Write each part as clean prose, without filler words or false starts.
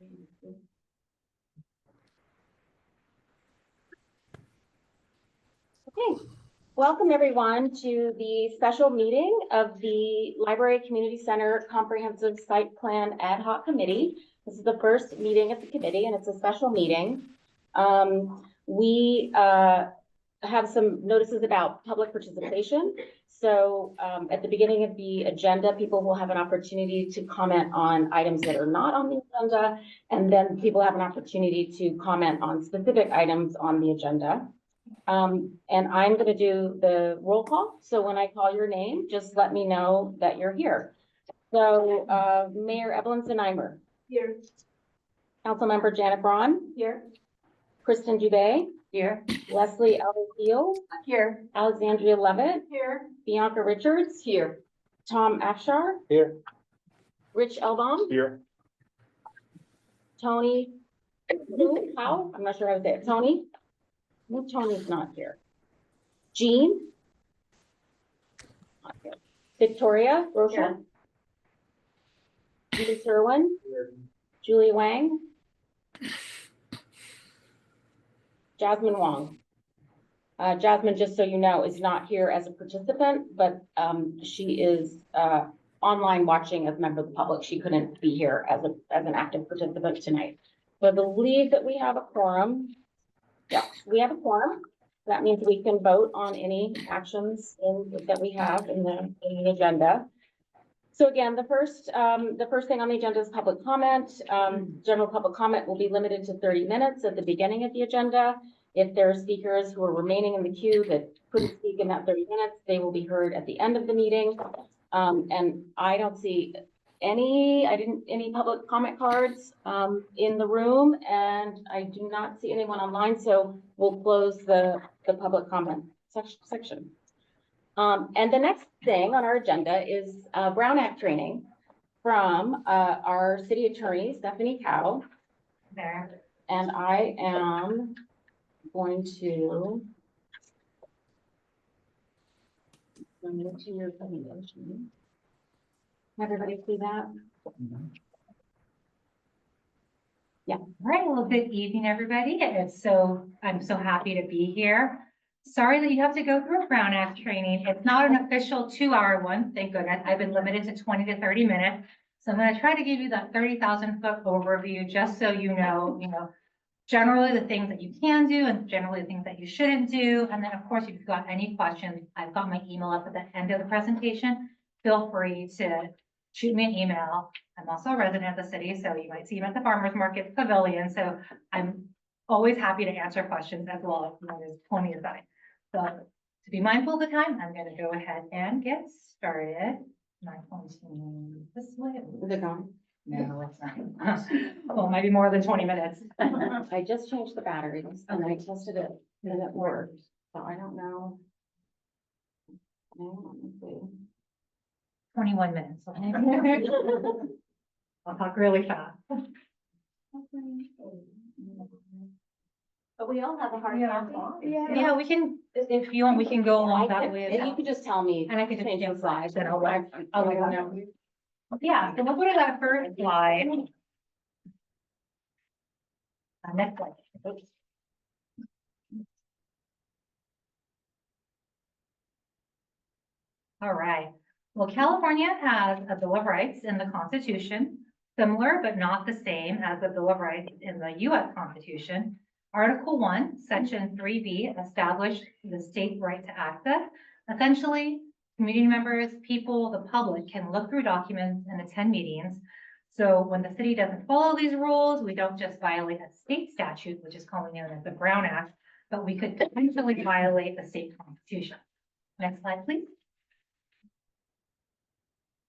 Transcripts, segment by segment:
Okay, welcome everyone to the special meeting of the Library Community Center Comprehensive Site Plan Ad Hoc Committee. This is the first meeting of the committee and it's a special meeting. We have some notices about public participation. So at the beginning of the agenda, people will have an opportunity to comment on items that are not on the agenda, and then people have an opportunity to comment on specific items on the agenda. And I'm going to do the roll call. So when I call your name, just let me know that you're here. So Mayor Evelyn Sennheimer. Here. Councilmember Janet Braun. Here. Kristen Dubé. Here. Leslie Elder-Field. Here. Alexandria Levitt. Here. Bianca Richards. Here. Tom Afshar. Here. Rich Elbaum. Here. Tony. How? I'm not sure how to say it. Tony. No, Tony's not here. Jean. Not here. Victoria Rocha. Julie Serwin. Julie Wang. Jasmine Wong. Jasmine, just so you know, is not here as a participant, but she is online watching as a member of the public. She couldn't be here as an active participant tonight. So I believe that we have a quorum. Yeah, we have a quorum. That means we can vote on any actions that we have in the agenda. So again, the first thing on the agenda is public comment. General public comment will be limited to 30 minutes at the beginning of the agenda. If there are speakers who are remaining in the queue that couldn't speak in that 30 minutes, they will be heard at the end of the meeting. And I don't see any public comment cards in the room, and I do not see anyone online, so we'll close the public comment section. And the next thing on our agenda is Brown Act training from our city attorney, Stephanie Cow. There. And I am going to move to your presentation. Everybody see that? Yeah. All right. Well, good evening, everybody. I'm so happy to be here. Sorry that you have to go through a Brown Act training. It's not an official 2-hour one. Thank goodness. I've been limited to 20 to 30 minutes. So I'm going to try to give you that 30,000-foot overview, just so you know, generally the things that you can do and generally the things that you shouldn't do. And then of course, if you've got any questions, I've got my email up at the end of the presentation. Feel free to shoot me an email. I'm also a resident of the city, so you might see me at the Farmers Market Pavilion. So I'm always happy to answer questions as well. There's plenty of time. So to be mindful of the time, I'm going to go ahead and get started. My phone's this way. Is it gone? No, it's not. Well, maybe more than 20 minutes. I just changed the batteries and I tested it and it worked. So I don't know. Let me see. 21 minutes. I'll talk really fast. But we all have a hard time. Yeah, we can, if you want, we can go along that way. And you can just tell me. And I can just change the slides. and I'll I'll let you know. Yeah, so we'll go to that first slide. Next slide. Oops. All right. Well, California has a Bill of Rights in the Constitution, similar but not the same as the Bill of Rights in the U.S. Constitution. Article 1, Section 3B established the state right to access. Essentially, community members, people, the public can look through documents and attend meetings. So when the city doesn't follow these rules, we don't just violate a state statute, which is commonly known as the Brown Act, but we could potentially violate the state constitution. Next slide, please.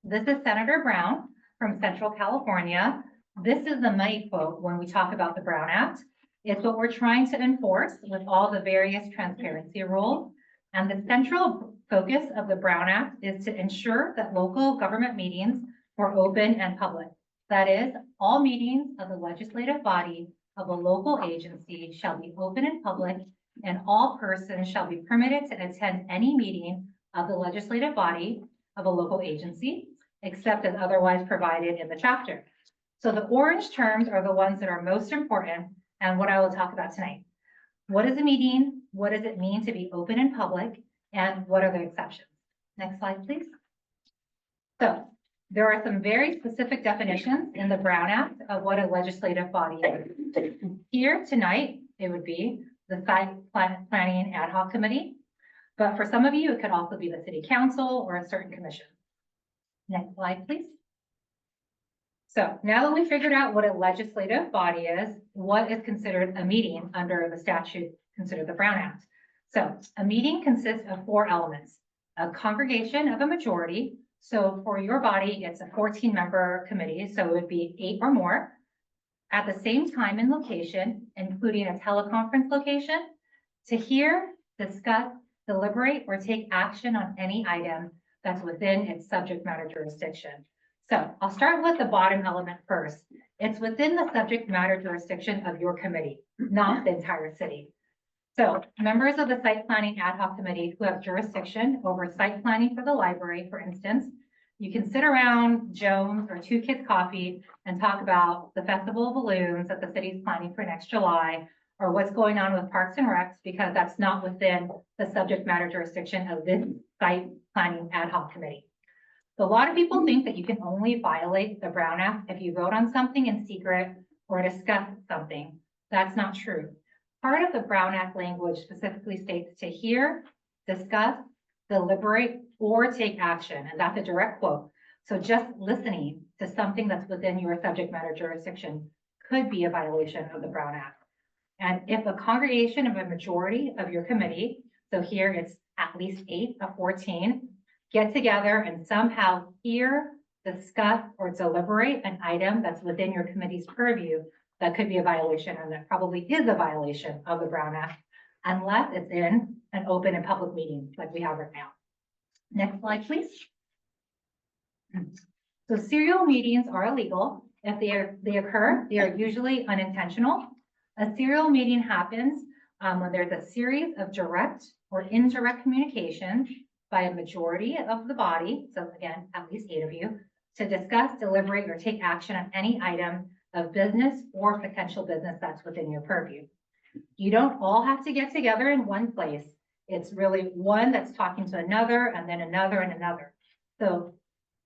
This is Senator Brown from Central California. This is the money quote when we talk about the Brown Act. It's what we're trying to enforce with all the various transparency rules. And the central focus of the Brown Act is to ensure that local government meetings are open and public. That is, all meetings of the legislative body of a local agency shall be open and public, and all persons shall be permitted to attend any meeting of the legislative body of a local agency, except as otherwise provided in the chapter. So the orange terms are the ones that are most important and what I will talk about tonight. What is a meeting? What does it mean to be open in public? And what are the exceptions? Next slide, please. So there are some very specific definitions in the Brown Act of what a legislative body is. Here tonight, it would be the Site Planning Ad Hoc Committee. But for some of you, it could also be the City Council or a certain commission. Next slide, please. So now that we figured out what a legislative body is, what is considered a meeting under the statute considered the Brown Act? So a meeting consists of 4 elements: a congregation of a majority. So for your body, it's a 14-member committee, so it would be 8 or more at the same time and location, including a teleconference location, to hear, discuss, deliberate, or take action on any item that's within its subject matter jurisdiction. So I'll start with the bottom element first. It's within the subject matter jurisdiction of your committee, not the entire city. So members of the Site Planning Ad Hoc Committee who have jurisdiction over site planning for the library, for instance, you can sit around Jones or Two Kids Coffee and talk about the Festival of Balloons that the city's planning for next July, or what's going on with Parks and Recs, because that's not within the subject matter jurisdiction of this Site Planning Ad Hoc Committee. So a lot of people think that you can only violate the Brown Act if you vote on something in secret or discuss something. That's not true. Part of the Brown Act language specifically states to hear, discuss, deliberate, or take action, and that's a direct quote. So just listening to something that's within your subject matter jurisdiction could be a violation of the Brown Act. And if a congregation of a majority of your committee, so here it's at least 8 of 14, get together and somehow hear, discuss, or deliberate an item that's within your committee's purview, that could be a violation, and that probably is a violation of the Brown Act, unless it's in an open and public meeting like we have right now. Next slide, please. So serial meetings are illegal. If they occur, they are usually unintentional. A serial meeting happens when there's a series of direct or indirect communications by a majority of the body, so again, at least 8 of you, to discuss, deliberate, or take action on any item of business or potential business that's within your purview. You don't all have to get together in one place. It's really one that's talking to another, and then another and another. So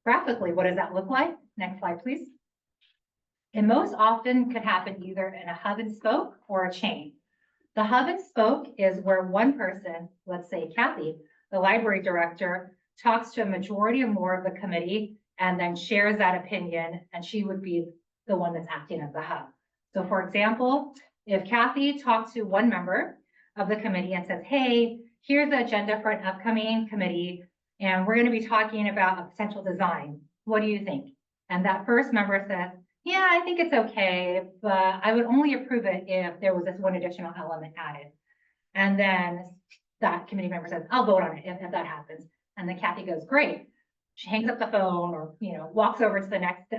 graphically, what does that look like? Next slide, please. It most often could happen either in a hub and spoke or a chain. The hub and spoke is where one person, let's say Kathy, the library director, talks to a majority or more of the committee and then shares that opinion, and she would be the one that's acting as the hub. So for example, if Kathy talks to one member of the committee and says, hey, here's the agenda for an upcoming committee, and we're going to be talking about a potential design. What do you think? And that first member says, yeah, I think it's okay, but I would only approve it if there was this one additional element added. And then that committee member says, I'll vote on it if that happens. And then Kathy goes, great. She hangs up the phone or, walks over to the next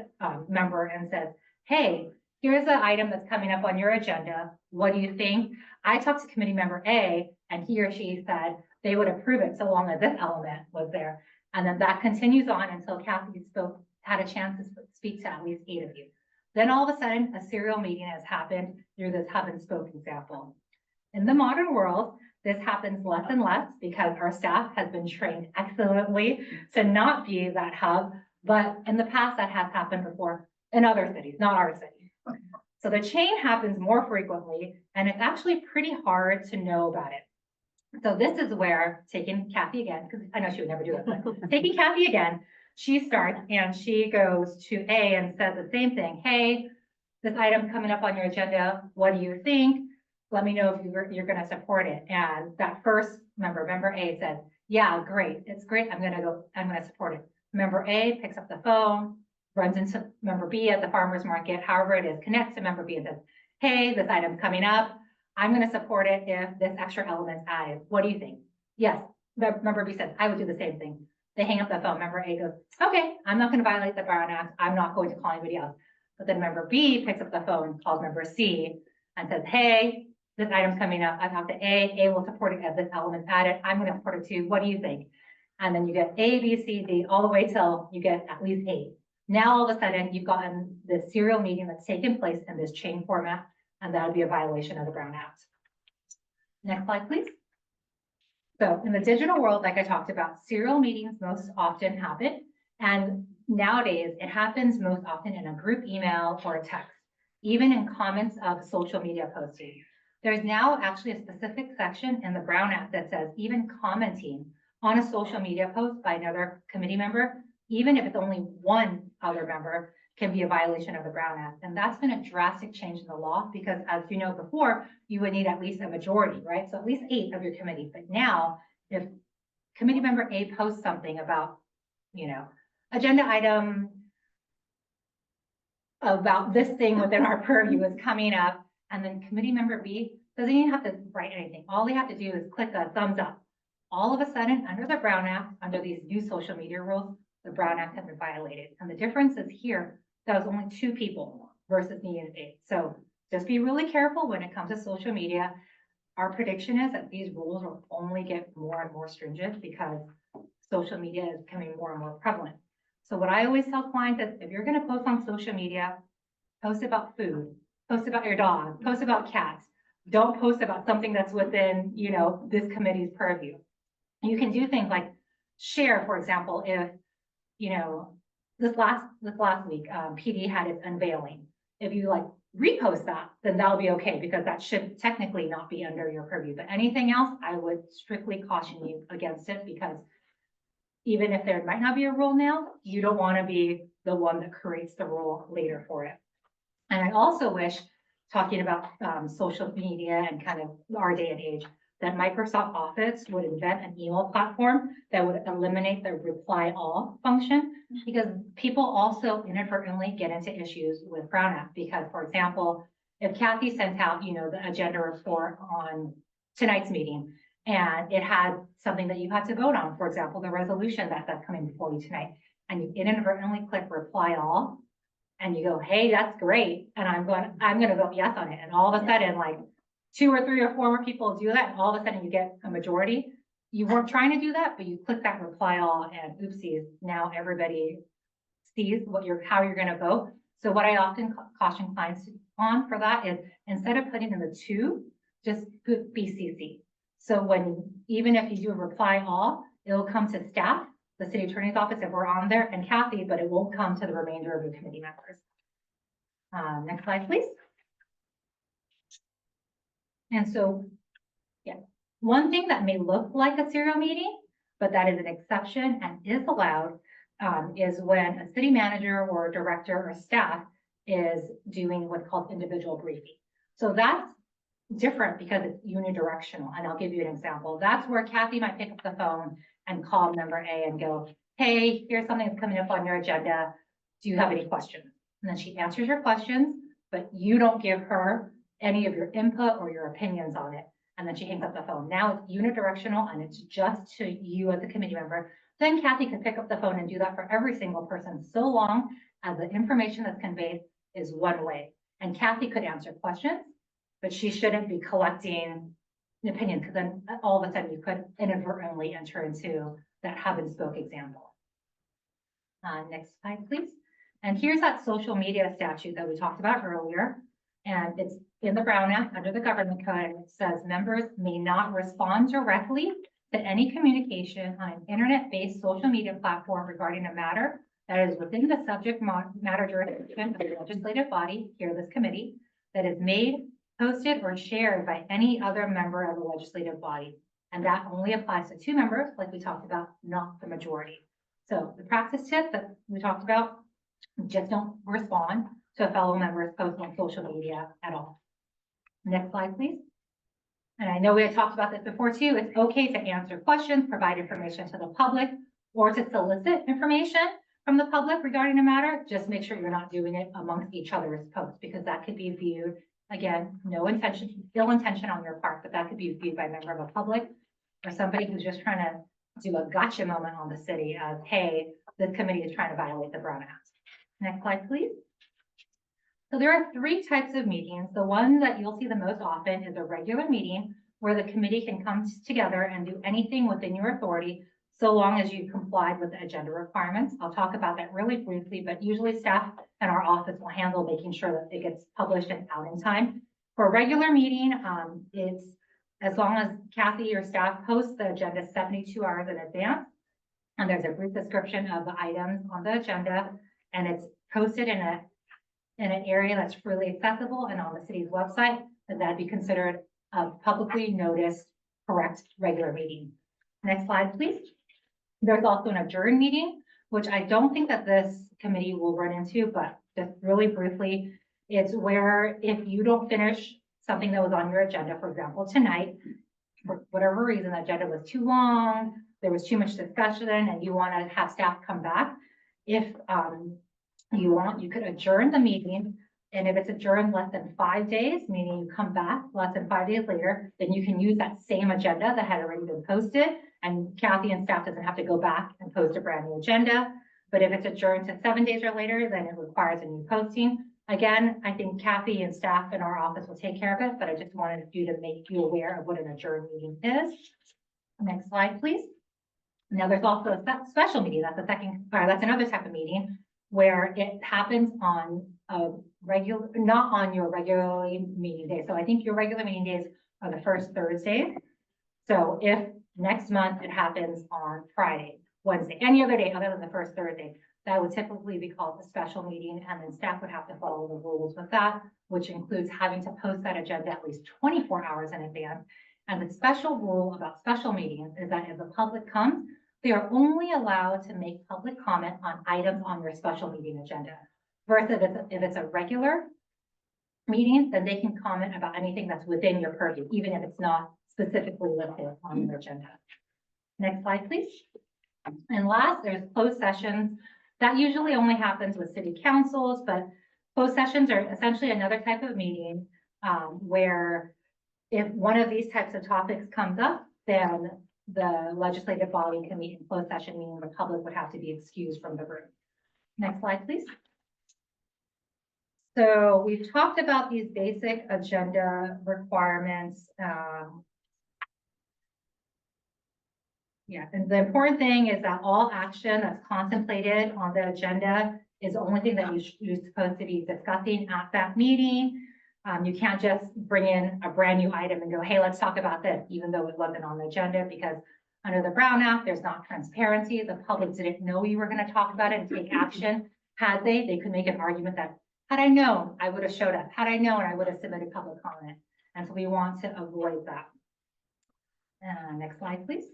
member and says, hey, here's the item that's coming up on your agenda. What do you think? I talked to committee member A, and he or she said they would approve it so long as this element was there. And then that continues on until Kathy had a chance to speak to at least 8 of you. Then all of a sudden, a serial meeting has happened through this hub and spoke example. In the modern world, this happens less and less because our staff has been trained excellently to not be that hub. But in the past, that has happened before in other cities, not our city. So the chain happens more frequently, and it's actually pretty hard to know about it. So this is where, taking Kathy again, because I know she would never do it, but taking Kathy again, she starts and she goes to A and says the same thing. Hey, this item's coming up on your agenda. What do you think? Let me know if you're going to support it. And that first member A says, yeah, great. It's great. I'm going to support it. Member A picks up the phone, runs into member B at the farmer's market, however it is, connects to member B and says, hey, this item's coming up. I'm going to support it if this extra element's added. What do you think? Yes. Member B says, I would do the same thing. They hang up the phone. Member A goes, okay, I'm not going to violate the Brown Act. I'm not going to call anybody else. But then member B picks up the phone, calls member C and says, hey, this item's coming up. I talked to A. A will support it as this element's added. I'm going to support it too. What do you think? And then you get A, B, C, D, all the way till you get at least 8. Now, all of a sudden, you've gotten this serial meeting that's taken place in this chain format, and that would be a violation of the Brown Act. Next slide, please. So in the digital world, like I talked about, serial meetings most often happen. And nowadays, it happens most often in a group email or a text, even in comments of social media posting. There's now actually a specific section in the Brown Act that says even commenting on a social media post by another committee member, even if it's only one other member, can be a violation of the Brown Act. And that's been a drastic change in the law because, as you know, before, you would need at least a majority, right? So at least 8 of your committee. But now, if committee member A posts something about, agenda item about this thing within our purview is coming up, and then committee member B doesn't even have to write anything. All they have to do is click a thumbs up. All of a sudden, under the Brown Act, under these new social media rules, the Brown Act has been violated. And the difference is here, that was only 2 people versus needing 8. So just be really careful when it comes to social media. Our prediction is that these rules will only get more and more stringent because social media is becoming more and more prevalent. So what I always tell clients is if you're going to post on social media, post about food, post about your dog, post about cats. Don't post about something that's within, this committee's purview. You can do things like share, for example, if, this last week, PD had its unveiling. If you repost that, then that'll be okay because that should technically not be under your purview. But anything else, I would strictly caution you against it because even if there might not be a rule now, you don't want to be the one that creates the rule later for it. And I also wish, talking about social media and kind of our day and age, that Microsoft Office would invent an email platform that would eliminate the reply all function, because people also inadvertently get into issues with Brown Act. Because, for example, if Kathy sent out, the agenda report on tonight's meeting, and it had something that you had to vote on, for example, the resolution that's coming before you tonight, and you inadvertently click reply all, and you go, hey, that's great, and I'm going to vote yes on it, and all of a sudden, 2 or 3 or 4 more people do that, and all of a sudden you get a majority. You weren't trying to do that, but you click that reply all, and oopsies, now everybody sees how you're going to vote. So what I often caution clients on for that is instead of putting in the 2, just put BCC. So even if you do a reply all, it'll come to staff, the city attorney's office if we're on there, and Kathy, but it won't come to the remainder of the committee members. Next slide, please. And so, one thing that may look like a serial meeting, but that is an exception and is allowed, is when a city manager or a director or staff is doing what's called individual briefing. So that's different because it's unidirectional. And I'll give you an example. That's where Kathy might pick up the phone and call member A and go, hey, here's something that's coming up on your agenda. Do you have any questions? And then she answers your questions, but you don't give her any of your input or your opinions on it. And then she hangs up the phone. Now it's unidirectional and it's just to you as a committee member. Then Kathy could pick up the phone and do that for every single person, so long as the information that's conveyed is one way. And Kathy could answer questions, but she shouldn't be collecting an opinion, because then all of a sudden you could inadvertently enter into that hub and spoke example. Next slide, please. And here's that social media statute that we talked about earlier. And it's in the Brown Act under the government code. It says members may not respond directly to any communication on an internet-based social media platform regarding a matter that is within the subject matter jurisdiction of the legislative body, here this committee, that is made, posted, or shared by any other member of the legislative body. And that only applies to 2 members, like we talked about, not the majority. So the practice tip that we talked about, just don't respond to a fellow member's post on social media at all. Next slide, please. And I know we had talked about this before too. It's okay to answer questions, provide information to the public, or to solicit information from the public regarding a matter. Just make sure you're not doing it amongst each other's posts, because that could be viewed, again, no intention, ill intention on your part, but that could be viewed by a member of the public or somebody who's just trying to do a gotcha moment on the city as, hey, this committee is trying to violate the Brown Act. Next slide, please. So there are 3 types of meetings. The one that you'll see the most often is a regular meeting where the committee can come together and do anything within your authority, so long as you complied with the agenda requirements. I'll talk about that really briefly, but usually staff in our office will handle making sure that it gets published and out in time. For a regular meeting, it's as long as Kathy or staff posts the agenda 72 hours in advance, and there's a brief description of the items on the agenda, and it's posted in an area that's freely accessible and on the city's website, and that'd be considered a publicly noticed correct regular meeting. Next slide, please. There's also an adjourned meeting, which I don't think that this committee will run into, but just really briefly, it's where if you don't finish something that was on your agenda, for example, tonight, for whatever reason, the agenda was too long, there was too much discussion, and you want to have staff come back. If you want, you could adjourn the meeting. And if it's adjourned less than 5 days, meaning you come back less than 5 days later, then you can use that same agenda that had already been posted. And Kathy and staff doesn't have to go back and post a brand new agenda. But if it's adjourned to 7 days or later, then it requires a new posting. Again, I think Kathy and staff in our office will take care of it, but I just wanted you to make you aware of what an adjourned meeting is. Next slide, please. Now there's also a special meeting. That's another type of meeting where it happens on a regular, not on your regularly meeting day. So I think your regular meeting days are the first Thursdays. So if next month it happens on Friday, Wednesday, any other day other than the first Thursday, that would typically be called a special meeting, and then staff would have to follow the rules with that, which includes having to post that agenda at least 24 hours in advance. And the special rule about special meetings is that if the public comes, they are only allowed to make public comment on items on your special meeting agenda. Versus if it's a regular meeting, then they can comment about anything that's within your purview, even if it's not specifically listed on your agenda. Next slide, please. And last, there's closed sessions. That usually only happens with city councils, but closed sessions are essentially another type of meeting where if one of these types of topics comes up, then the legislative body can meet in closed session, meaning the public would have to be excused from the room. Next slide, please. So we've talked about these basic agenda requirements. Yeah, and the important thing is that all action that's contemplated on the agenda is the only thing that you're supposed to be discussing at that meeting. You can't just bring in a brand new item and go, hey, let's talk about this, even though it wasn't on the agenda, because under the Brown Act, there's not transparency. The public didn't know you were going to talk about it and take action. Had they could make an argument that, had I known, I would have showed up. Had I known, I would have submitted public comment. And so we want to avoid that. Next slide, please.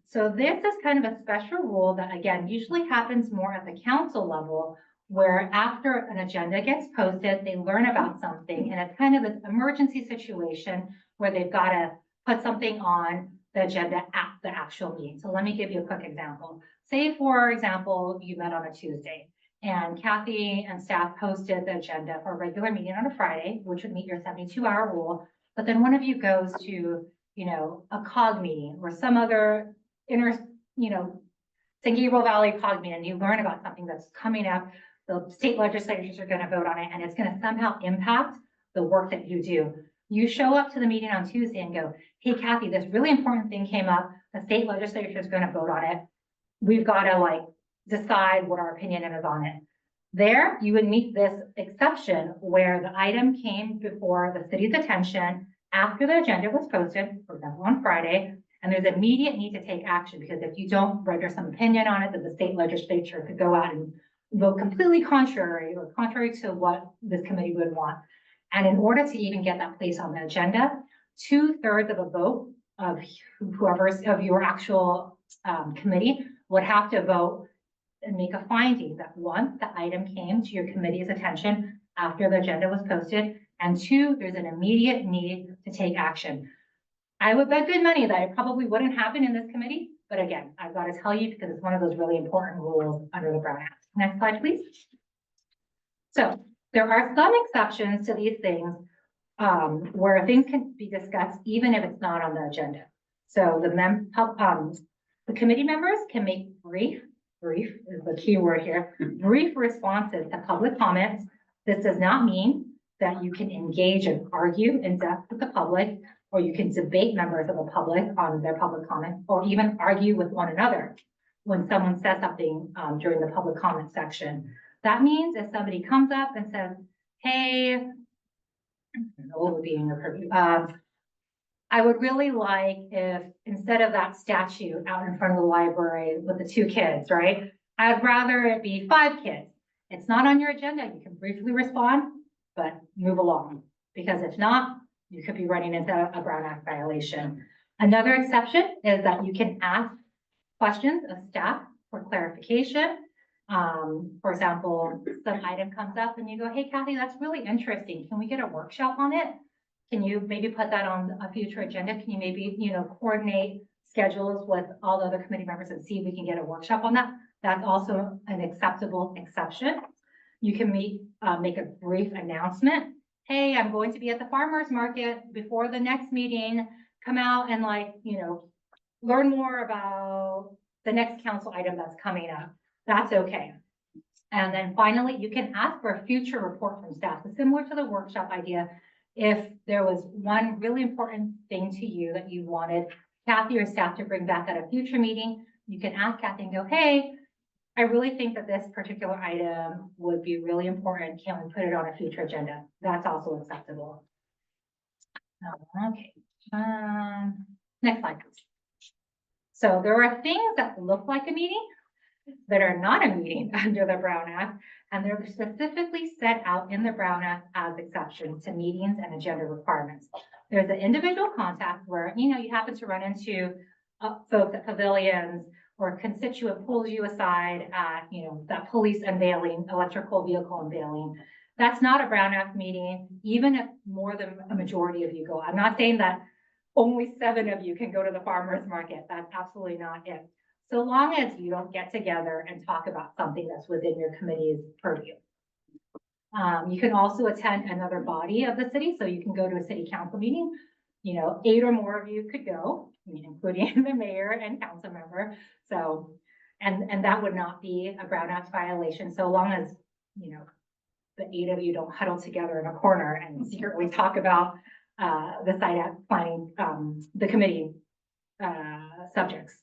So this is kind of a special rule that, again, usually happens more at the council level, where after an agenda gets posted, they learn about something, and it's kind of this emergency situation where they've got to put something on the agenda at the actual meeting. So let me give you a quick example. Say, for example, you met on a Tuesday, and Kathy and staff posted the agenda for a regular meeting on a Friday, which would meet your 72-hour rule, but then one of you goes to, you know, a COG meeting or some other San Gabriel Valley COG meeting, and you learn about something that's coming up. The state legislators are going to vote on it, and it's going to somehow impact the work that you do. You show up to the meeting on Tuesday and go, hey, Kathy, this really important thing came up. The state legislature is going to vote on it. We've got to decide what our opinion is on it. There, you would meet this exception where the item came before the city's attention after the agenda was posted, for example, on Friday, and there's immediate need to take action, because if you don't render some opinion on it, that the state legislature could go out and vote completely contrary to what this committee would want. And in order to even get that place on the agenda, 2/3 of a vote of whoever's of your actual committee would have to vote and make a finding that, one, the item came to your committee's attention after the agenda was posted, and two, there's an immediate need to take action. I would bet good money that it probably wouldn't happen in this committee, but again, I've got to tell you because it's one of those really important rules under the Brown Act. Next slide, please. So there are some exceptions to these things where things can be discussed even if it's not on the agenda. So the committee members can make brief is the key word here, brief responses to public comments. This does not mean that you can engage and argue in depth with the public or you can debate members of the public on their public comment, or even argue with one another when someone says something during the public comment section. That means if somebody comes up and says, hey, what would be in your purview? I would really like if, instead of that statue out in front of the library with the 2 kids, right? I'd rather it be 5 kids. It's not on your agenda. You can briefly respond, but move along. Because if not, you could be running into a Brown Act violation. Another exception is that you can ask questions of staff for clarification. For example, some item comes up and you go, hey, Kathy, that's really interesting. Can we get a workshop on it? Can you maybe put that on a future agenda? Can you maybe, coordinate schedules with all the other committee members and see if we can get a workshop on that? That's also an acceptable exception. You can make a brief announcement. Hey, I'm going to be at the farmer's market before the next meeting. Come out and learn more about the next council item that's coming up. That's okay. And then finally, you can ask for a future report from staff. So similar to the workshop idea, if there was one really important thing to you that you wanted Kathy or staff to bring back at a future meeting, you can ask Kathy and go, hey, I really think that this particular item would be really important. Can we put it on a future agenda? That's also acceptable. Okay. Next slide, please. So there are things that look like a meeting that are not a meeting under the Brown Act, and they're specifically set out in the Brown Act as exceptions to meetings and agenda requirements. There's an individual contact where, you happen to run into folks at pavilions, or a constituent pulls you aside at, that police unveiling, electrical vehicle unveiling. That's not a Brown Act meeting, even if more than a majority of you go. I'm not saying that only 7 of you can go to the farmer's market. That's absolutely not it. So long as you don't get together and talk about something that's within your committee's purview. You can also attend another body of the city. So you can go to a city council meeting. 8 or more of you could go, including the mayor and council member. So, and that would not be a Brown Act violation, so long as, the 8 of you don't huddle together in a corner and secretly talk about the site planning, the committee subjects.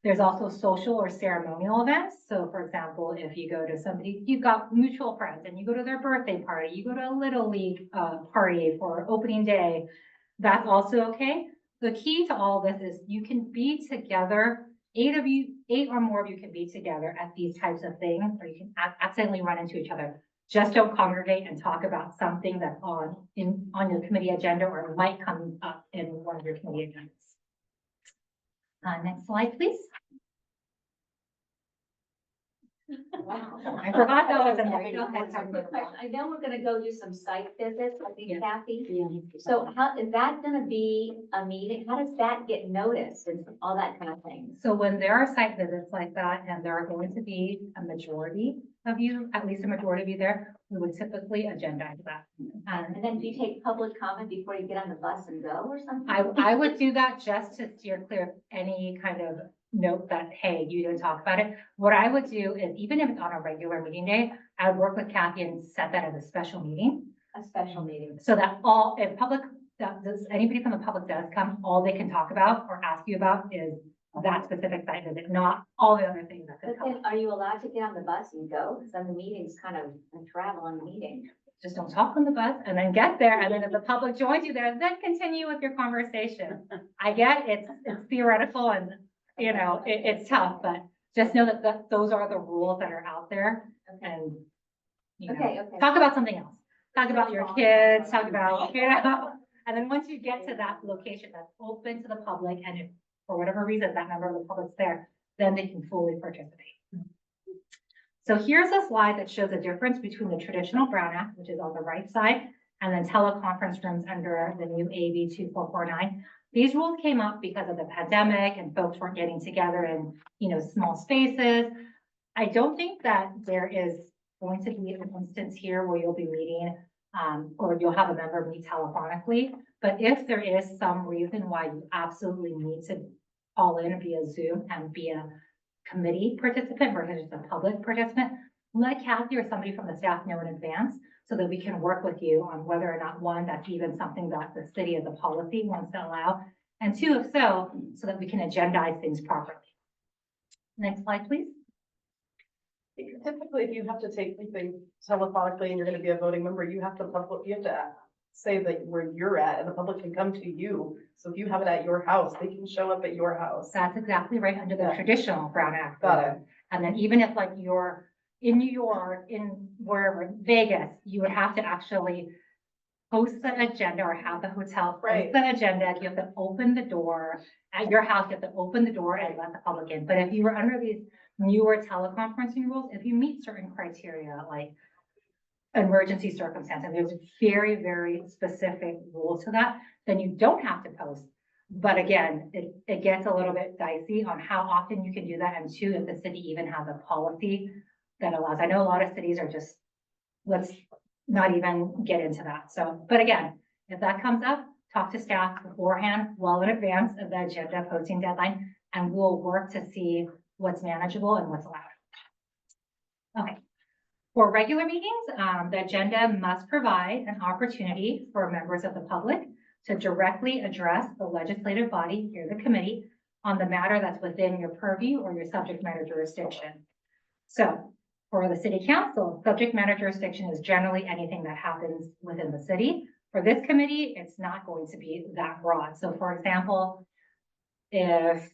There's also social or ceremonial events. So for example, if you go to somebody, you've got mutual friends and you go to their birthday party, you go to a Little League party for opening day, that's also okay. The key to all this is you can be together, 8 or more of you can be together at these types of things, or you can accidentally run into each other. Just don't congregate and talk about something that's on your committee agenda or might come up in one of your committee agendas. Next slide, please. Wow. I forgot that was in there. Quick question. I know we're gonna go do some site visits, I think, Yeah. Kathy. So how, is that gonna be a meeting? How does that get noticed and all that kind of thing? So when there are site visits like that, and there are going to be a majority of you, at least a majority of you there, we would typically agendize that. And then do you take public comment before you get on the bus and go or something? I would do that just to steer clear of any kind of note that, hey, you didn't talk about it. What I would do is, even if it's on a regular meeting day, I would work with Kathy and set that as a special meeting. A special meeting. So that anybody from the public does come, all they can talk about or ask you about is that specific site visit, not all the other things that could But come. then are you allowed to get on the bus and go? Because then the meeting's kind of a travel on the meeting. Just don't talk on the bus and then get there. And then if the public joins you there, then continue with your conversation. I get it's theoretical and, it's tough, but just know that those are the rules that are out there. And, Okay. talk about something else. Talk about your kids, talk about, and then once you get to that location that's open to the public, and if for whatever reason that member of the public's there, then they can fully participate. So here's a slide that shows the difference between the traditional Brown Act, which is on the right side, and then teleconference rooms under the new AB 2449. These rules came up because of the pandemic and folks weren't getting together in, small spaces. I don't think that there is going to be an instance here where you'll be meeting or you'll have a member meet telephonically. But if there is some reason why you absolutely need to call in via Zoom and be a committee participant versus just a public participant, let Kathy or somebody from the staff know in advance so that we can work with you on whether or not, one, that's even something that the city as a policy wants to allow, and two, if so, so that we can agendize things properly. Next slide, please. Typically, if you have to take something telephonically and you're gonna be a voting member, you have to say that where you're at and the public can come to you. So if you have it at your house, they can show up at your house. That's exactly right, under the Yeah. traditional Brown Act. Got it. And then even if like you're in New York, in wherever, Vegas, you would have to actually post the agenda or have the hotel Right. post the agenda. You have to open the door at your house, you have to open the door and let the public in. But if you were under these newer teleconferencing rules, if you meet certain criteria, like emergency circumstances, there's very, very specific rules to that, then you don't have to post. But again, it gets a little bit dicey on how often you can do that, and two, if the city even has a policy that allows. I know a lot of cities are just, let's not even get into that. So, but again, if that comes up, talk to staff beforehand, well in advance of the agenda posting deadline, and we'll work to see what's manageable and what's allowed. Okay. For regular meetings, the agenda must provide an opportunity for members of the public to directly address the legislative body, here the committee, on the matter that's within your purview or your subject matter jurisdiction. So for the city council, subject matter jurisdiction is generally anything that happens within the city. For this committee, it's not going to be that broad. So for example, if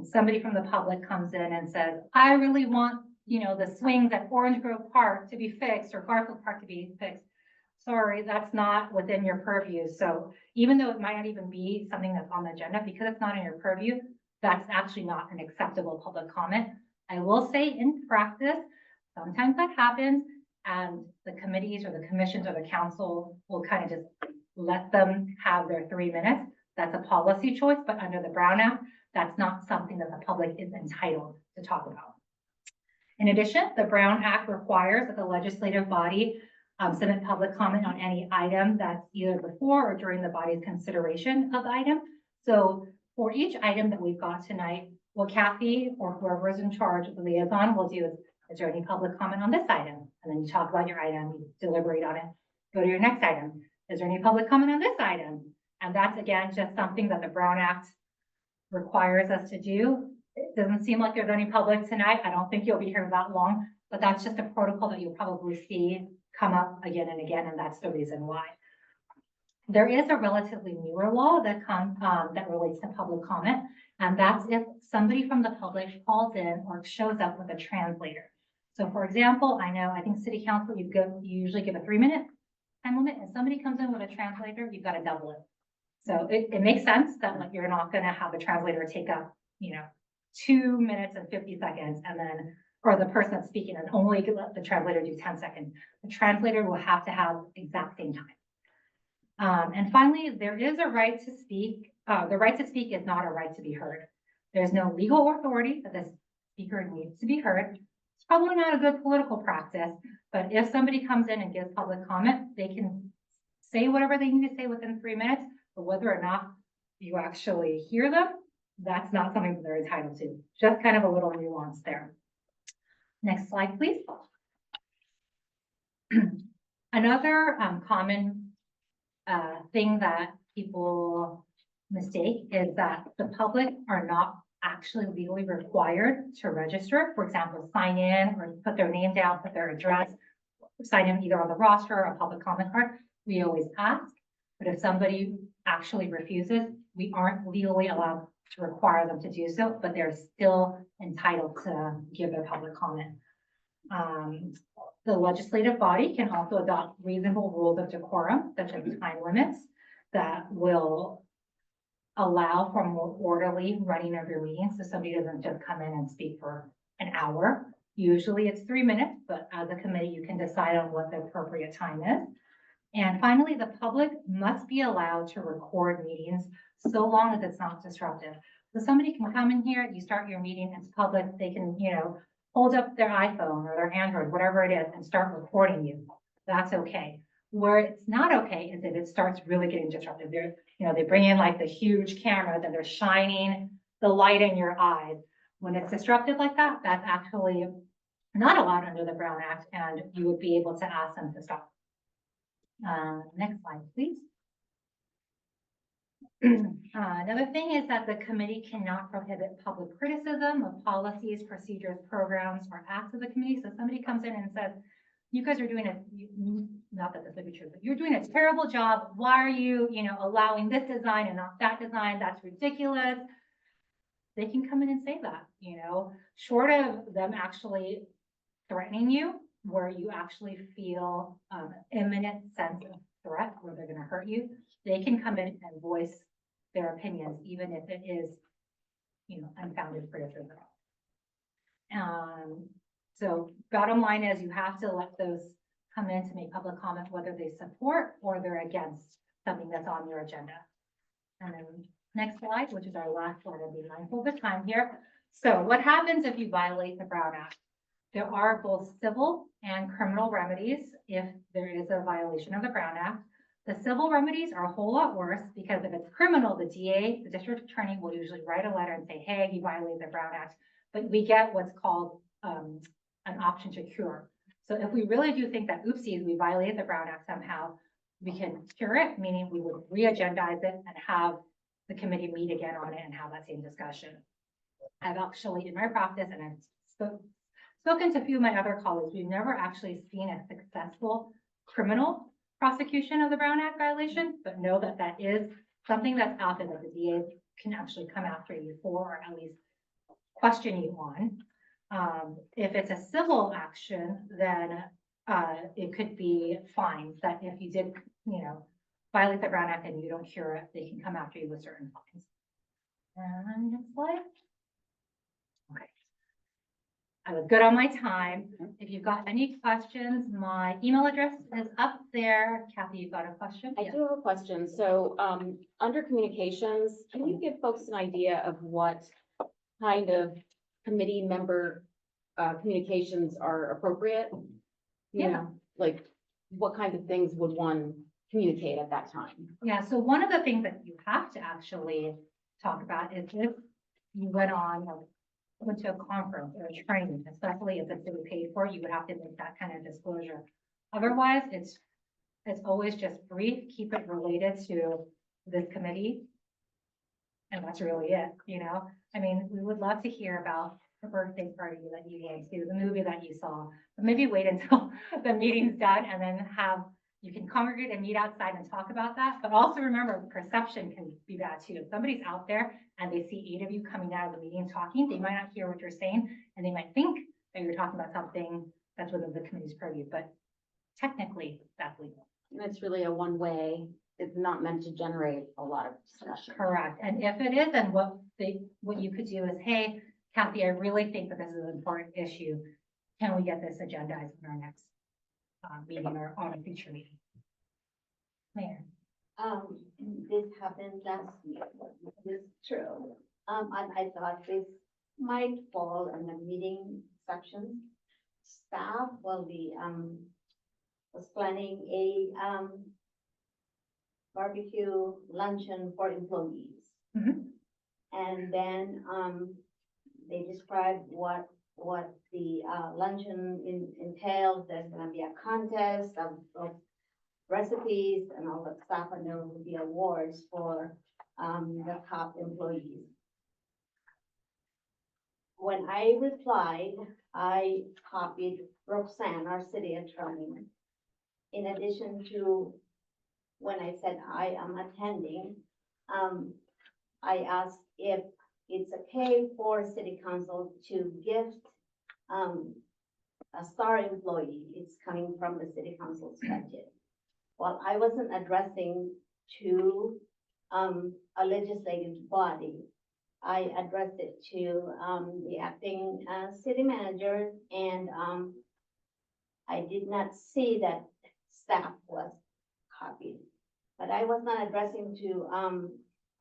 somebody from the public comes in and says, I really want, the swings at Orange Grove Park to be fixed or Garfield Park to be fixed. Sorry, that's not within your purview. So even though it might not even be something that's on the agenda, because it's not in your purview, that's actually not an acceptable public comment. I will say in practice, sometimes that happens and the committees or the commissions or the council will kind of just let them have their 3 minutes. That's a policy choice, but under the Brown Act, that's not something that the public is entitled to talk about. In addition, the Brown Act requires that the legislative body submit public comment on any item that's either before or during the body's consideration of the item. So for each item that we've got tonight, what Kathy or whoever is in charge of the liaison will do is there any public comment on this item? And then you talk about your item, you deliberate on it, go to your next item. Is there any public comment on this item? And that's again, just something that the Brown Act requires us to do. It doesn't seem like there's any public tonight. I don't think you'll be here that long, but that's just a protocol that you'll probably see come up again and again, and that's the reason why. There is a relatively newer law that that relates to public comment, and that's if somebody from the public calls in or shows up with a translator. So for example, I think city council, you usually give a 3-minute time limit, and somebody comes in with a translator, you've got to double it. So it makes sense that like you're not going to have a translator take up, 2 minutes and 50 seconds, and then, or the person that's speaking and only let the translator do 10 seconds. The translator will have to have exact same time. And finally, there is a right to speak. The right to speak is not a right to be heard. There's no legal authority that the speaker needs to be heard. It's probably not a good political practice, but if somebody comes in and gives public comment, they can say whatever they need to say within 3 minutes, but whether or not you actually hear them, that's not something that they're entitled to. Just kind of a little nuance there. Next slide, please. Another common thing that people mistake is that the public are not actually legally required to register. For example, sign in or put their name down, put their address, sign in either on the roster or a public comment card. We always ask, but if somebody actually refuses, we aren't legally allowed to require them to do so, but they're still entitled to give their public comment. The legislative body can also adopt reasonable rules of decorum, such as time limits, that will allow for more orderly running of your meetings, so somebody doesn't just come in and speak for an hour. Usually it's 3 minutes, but as a committee, you can decide on what the appropriate time is. And finally, the public must be allowed to record meetings so long as it's not disruptive. So somebody can come in here, you start your meeting, it's public, they can, hold up their iPhone or their Android, whatever it is, and start recording you. That's okay. Where it's not okay is if it starts really getting disruptive. They bring in like the huge camera that they're shining the light in your eyes. When it's disruptive like that, that's actually not allowed under the Brown Act, and you would be able to ask them to stop. Next slide, please. Another thing is that the committee cannot prohibit public criticism of policies, procedures, programs, or acts of the committee. So somebody comes in and says, you guys are doing not that this would be true, but you're doing a terrible job. Why are you, allowing this design and not that design? That's ridiculous. They can come in and say that, short of them actually threatening you, where you actually feel imminent sense of threat, where they're going to hurt you. They can come in and voice their opinions, even if it is, unfounded criticism. So bottom line is you have to let those come in to make public comment, whether they support or they're against something that's on your agenda. And then next slide, which is our last one, and be mindful of the time here. So what happens if you violate the Brown Act? There are both civil and criminal remedies if there is a violation of the Brown Act. The civil remedies are a whole lot worse because if it's criminal, the DA, the district attorney, will usually write a letter and say, hey, you violated the Brown Act. But we get what's called an option to cure. So if we really do think that, oopsies, we violated the Brown Act somehow, we can cure it, meaning we would re-agendize it and have the committee meet again on it and have that same discussion. I've actually, in my practice, and I've spoken to a few of my other colleagues, we've never actually seen a successful criminal prosecution of the Brown Act violation, but know that that is something that's out there that the DA can actually come after you for, or at least question you on. If it's a civil action, then it could be fines that if you did, violate the Brown Act and you don't cure it, they can come after you with certain fines. And next slide. Okay. I was good on my time. If you've got any questions, my email address is up there. Kathy, you've got a question? I do have a question. So, under communications, can you give folks an idea of what kind of committee member, communications are appropriate? Like what kind of things would one communicate at that time? Yeah, so one of the things that you have to actually talk about is if you went to a conference or a training, especially if it's really paid for, you would have to make that kind of disclosure. Otherwise, it's always just brief, keep it related to this committee. And that's really it, I mean, we would love to hear about the birthday party that you went to, the movie that you saw, but maybe wait until the meeting's done and then you can congregate and meet outside and talk about that. But also remember, perception can be bad too. If somebody's out there and they see 8 of you coming out of the meeting talking, they might not hear what you're saying, and they might think that you're talking about something that's within the committee's purview, but technically that's legal. And it's really a one-way, it's not meant to generate a lot of discussion. Correct. And if it is, then what you could do is, hey, Kathy, I really think that this is an important issue. Can we get this agendized in our next meeting or on a future meeting? Mayor. This happened last year, this is true. And I thought this might fall in the meeting section. Staff will be, was planning a, barbecue luncheon for employees. Mhm. And then, they described what the, luncheon entails. There's gonna be a contest of recipes and all that stuff, and there will be awards for, the top employees. When I replied, I copied Roxanne, our city attorney. In addition to when I said I am attending, I asked if it's okay for city council to gift, a star employee. It's coming from the city council's budget. Well, I wasn't addressing to, a legislative body. I addressed it to, the acting, city manager, and, I did not see that staff was copied. But I was not addressing to,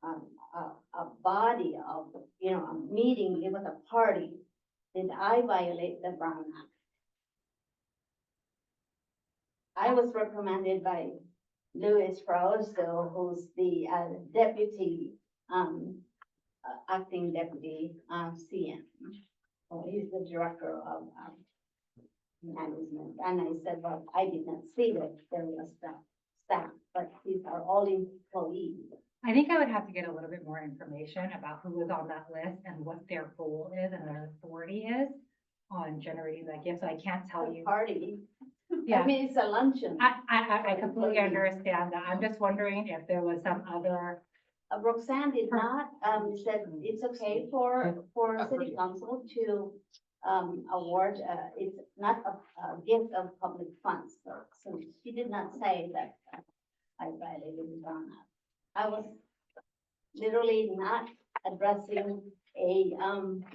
a body of, a meeting, it was a party. Did I violate the Brown Act? I was reprimanded by Louis Frausto, who's the deputy, acting deputy, CM. He's the director of management. And I said, well, I did not see that there was all employees. I think I would have to get a little bit more information about who was on that list and what their role is and their authority is on generating that gift. So I can't tell A you. party. Yeah. I mean, it's a luncheon. I completely understand that. I'm just wondering if there was some other, Roxanne did not, said it's okay for city council to, award, it's not a gift of public funds. So she did not say that, I violated on that. I was literally not addressing a,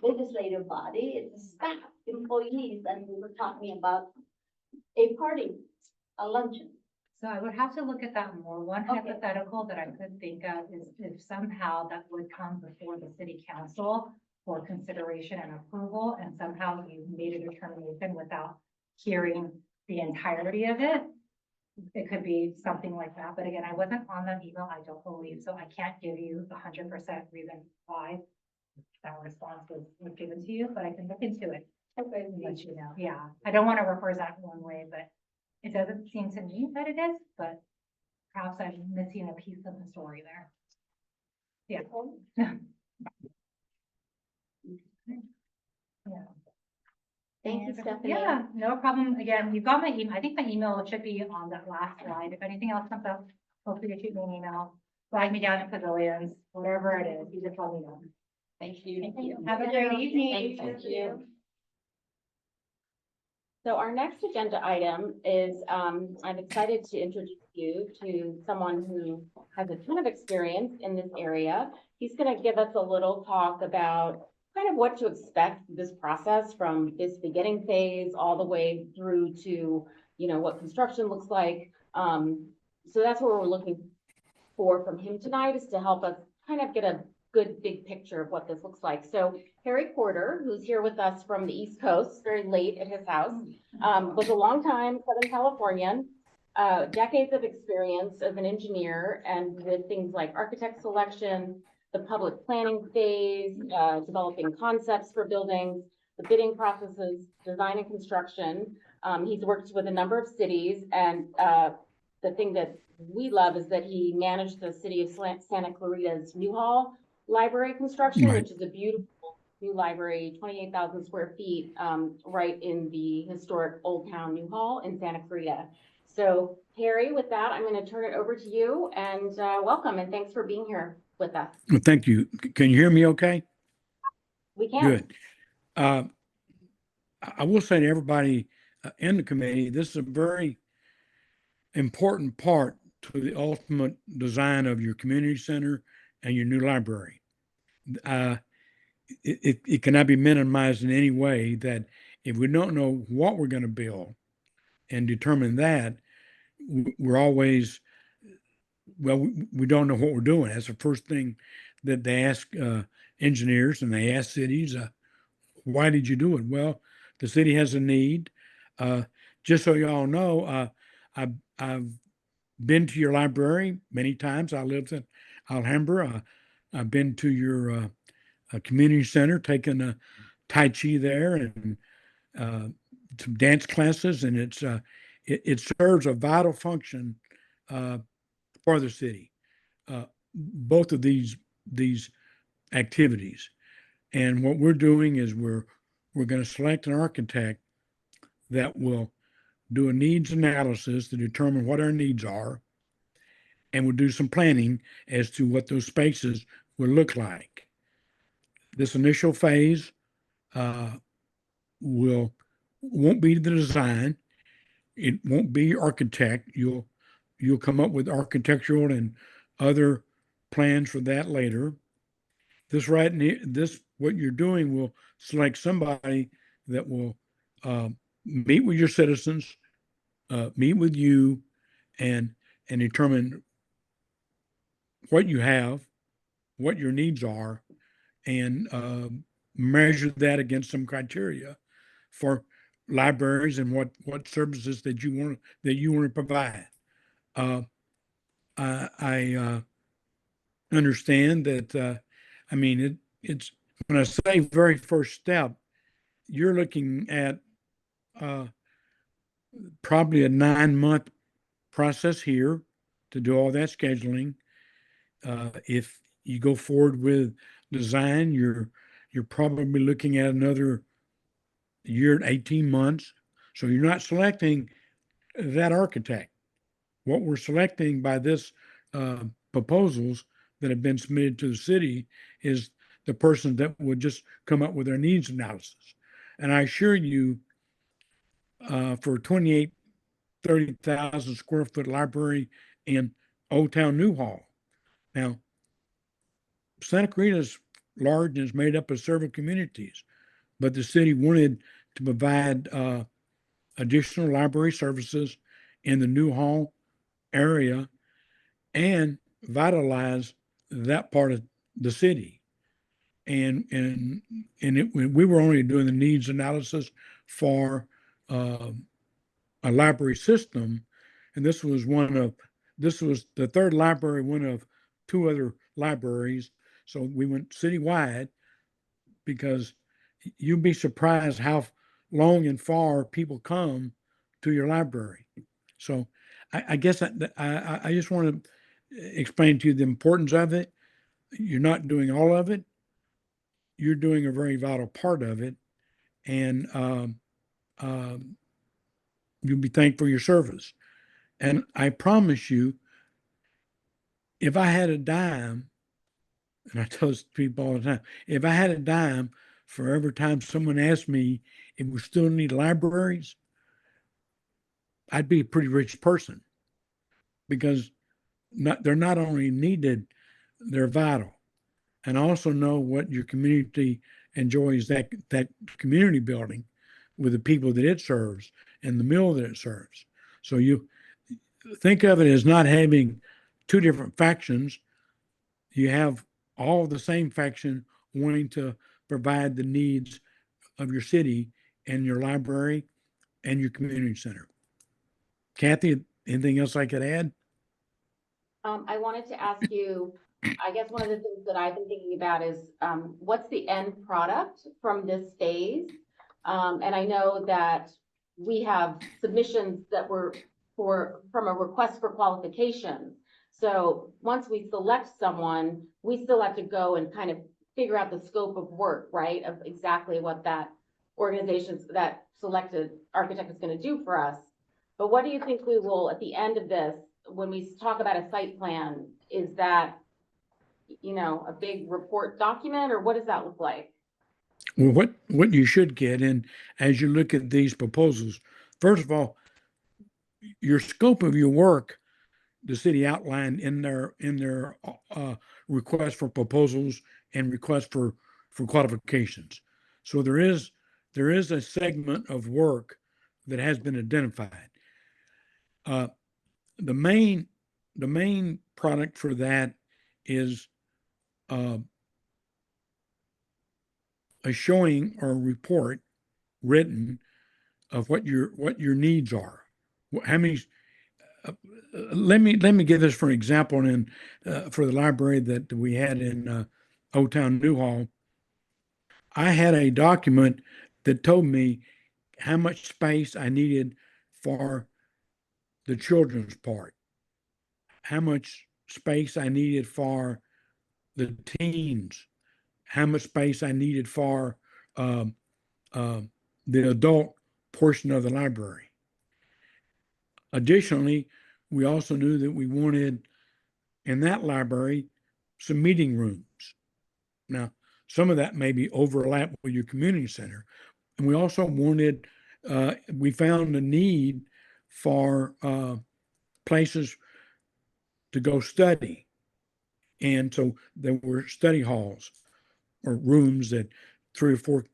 legislative body, it's a staff, employees, and we were talking about a party, a luncheon. so I would have to look at that more. One Okay. hypothetical that I could think of is if somehow that would come before the city council for consideration and approval, and somehow you made a determination without hearing the entirety of it. It could be something like that, but again, I wasn't on that email, I don't believe, so I can't give you the 100% reason why that response was given to you, but I can look into it Okay. and let you know. Yeah, I don't want to represent one way, but it doesn't seem to me that it is, but perhaps I'm missing a piece of the story there. Yeah. Yeah. Thank you, And, Stephanie. Yeah, no problem. Again, you've got my email. I think my email should be on that last slide. If anything else comes up, feel free to shoot me an email, flag me down in pavilions, whatever it is, you just let me know. Thank you. Thank you. Have a great evening. Thank you. So our next agenda item is, I'm excited to introduce you to someone who has a ton of experience in this area. He's gonna give us a little talk about kind of what to expect this process from this beginning phase all the way through to, you know, what construction looks like. So that's what we're looking for from him tonight, is to help us kind of get a good big picture of what this looks like. So Harry Porter, who's here with us from the East Coast, very late at his house, was a longtime Southern Californian, decades of experience as an engineer and with things like architect selection, the public planning phase, developing concepts for buildings, the bidding processes, design and construction. He's worked with a number of cities, and the thing that we love is that he managed the city of Santa Clarita's Newhall Library construction, Right. which is a beautiful new library, 28,000 square feet, right in the historic Old Town Newhall in Santa Clarita. So Harry, with that, I'm going to turn it over to you, and welcome, and thanks for being here with us. Well, thank you. Can you hear me okay? We can. Good. I will say to everybody in the committee, this is a very important part to the ultimate design of your community center and your new library. It cannot be minimized in any way that if we don't know what we're going to build and determine that, we're always, well, we don't know what we're doing. That's the first thing that they ask engineers, and they ask cities, why did you do it? Well, the city has a need. Just so you all know, I've been to your library many times. I lived in Alhambra. I've been to your community center, taken a Tai Chi there and some dance classes, and it serves a vital function for the city. Both of these activities, and what we're doing is we're going to select an architect that will do a needs analysis to determine what our needs are, and we'll do some planning as to what those spaces will look like. This initial phase won't be the design. It won't be architect. You'll come up with architectural and other plans for that later. This what you're doing will select somebody that will meet with your citizens, meet with you, and determine what you have, what your needs are, and measure that against some criteria for libraries and what services that you want to provide. I understand that. I mean, it's when I say very first step, you're looking at probably a 9-month process here to do all that scheduling. If you go forward with design, you're probably looking at another year to 18 months. So you're not selecting that architect. What we're selecting by this proposals that have been submitted to the city is the person that would just come up with their needs analysis. And I assure you, for 28, 30,000 square foot library in Old Town Newhall. Now, Santa Clarita is large and is made up of several communities, but the city wanted to provide additional library services in the Newhall area and vitalize that part of the city. We were only doing the needs analysis for a library system, and this was the third library, one of two other libraries. So we went citywide because you'd be surprised how long and far people come to your library. So I guess I just want to explain to you the importance of it. You're not doing all of it. You're doing a very vital part of it, and you'll be thanked for your service. And I promise you, if I had a dime, and I tell this to people all the time, if I had a dime for every time someone asked me if we still need libraries, I'd be a pretty rich person because they're not only needed, they're vital. And I also know what your community enjoys, that community building with the people that it serves and the meal that it serves. So you think of it as not having two different factions. You have all the same faction wanting to provide the needs of your city and your library and your community center. Kathy, anything else I could add? I wanted to ask you, I guess one of the things that I've been thinking about is, what's the end product from this phase? And I know that we have submissions that were from a request for qualifications. So once we select someone, we still have to go and kind of figure out the scope of work, right? Of exactly what that that selected architect is going to do for us. But what do you think we will, at the end of this, when we talk about a site plan, is that, a big report document, or what does that look like? Well, what you should get, and as you look at these proposals, first of all, your scope of your work, the city outlined in their request for proposals and request for qualifications. So there is a segment of work that has been identified. Uh, the main product for that is uh, a showing or a report written of what your needs are. How many? Let me give this for an example. And for the library that we had in Old Town Newhall, I had a document that told me how much space I needed for the children's part, how much space I needed for the teens, how much space I needed for um, the adult portion of the library. Additionally, we also knew that we wanted in that library some meeting rooms. Now, some of that may be overlap with your community center. And we also wanted, we found a need for places to go study. And so there were study halls or rooms that 3 or 4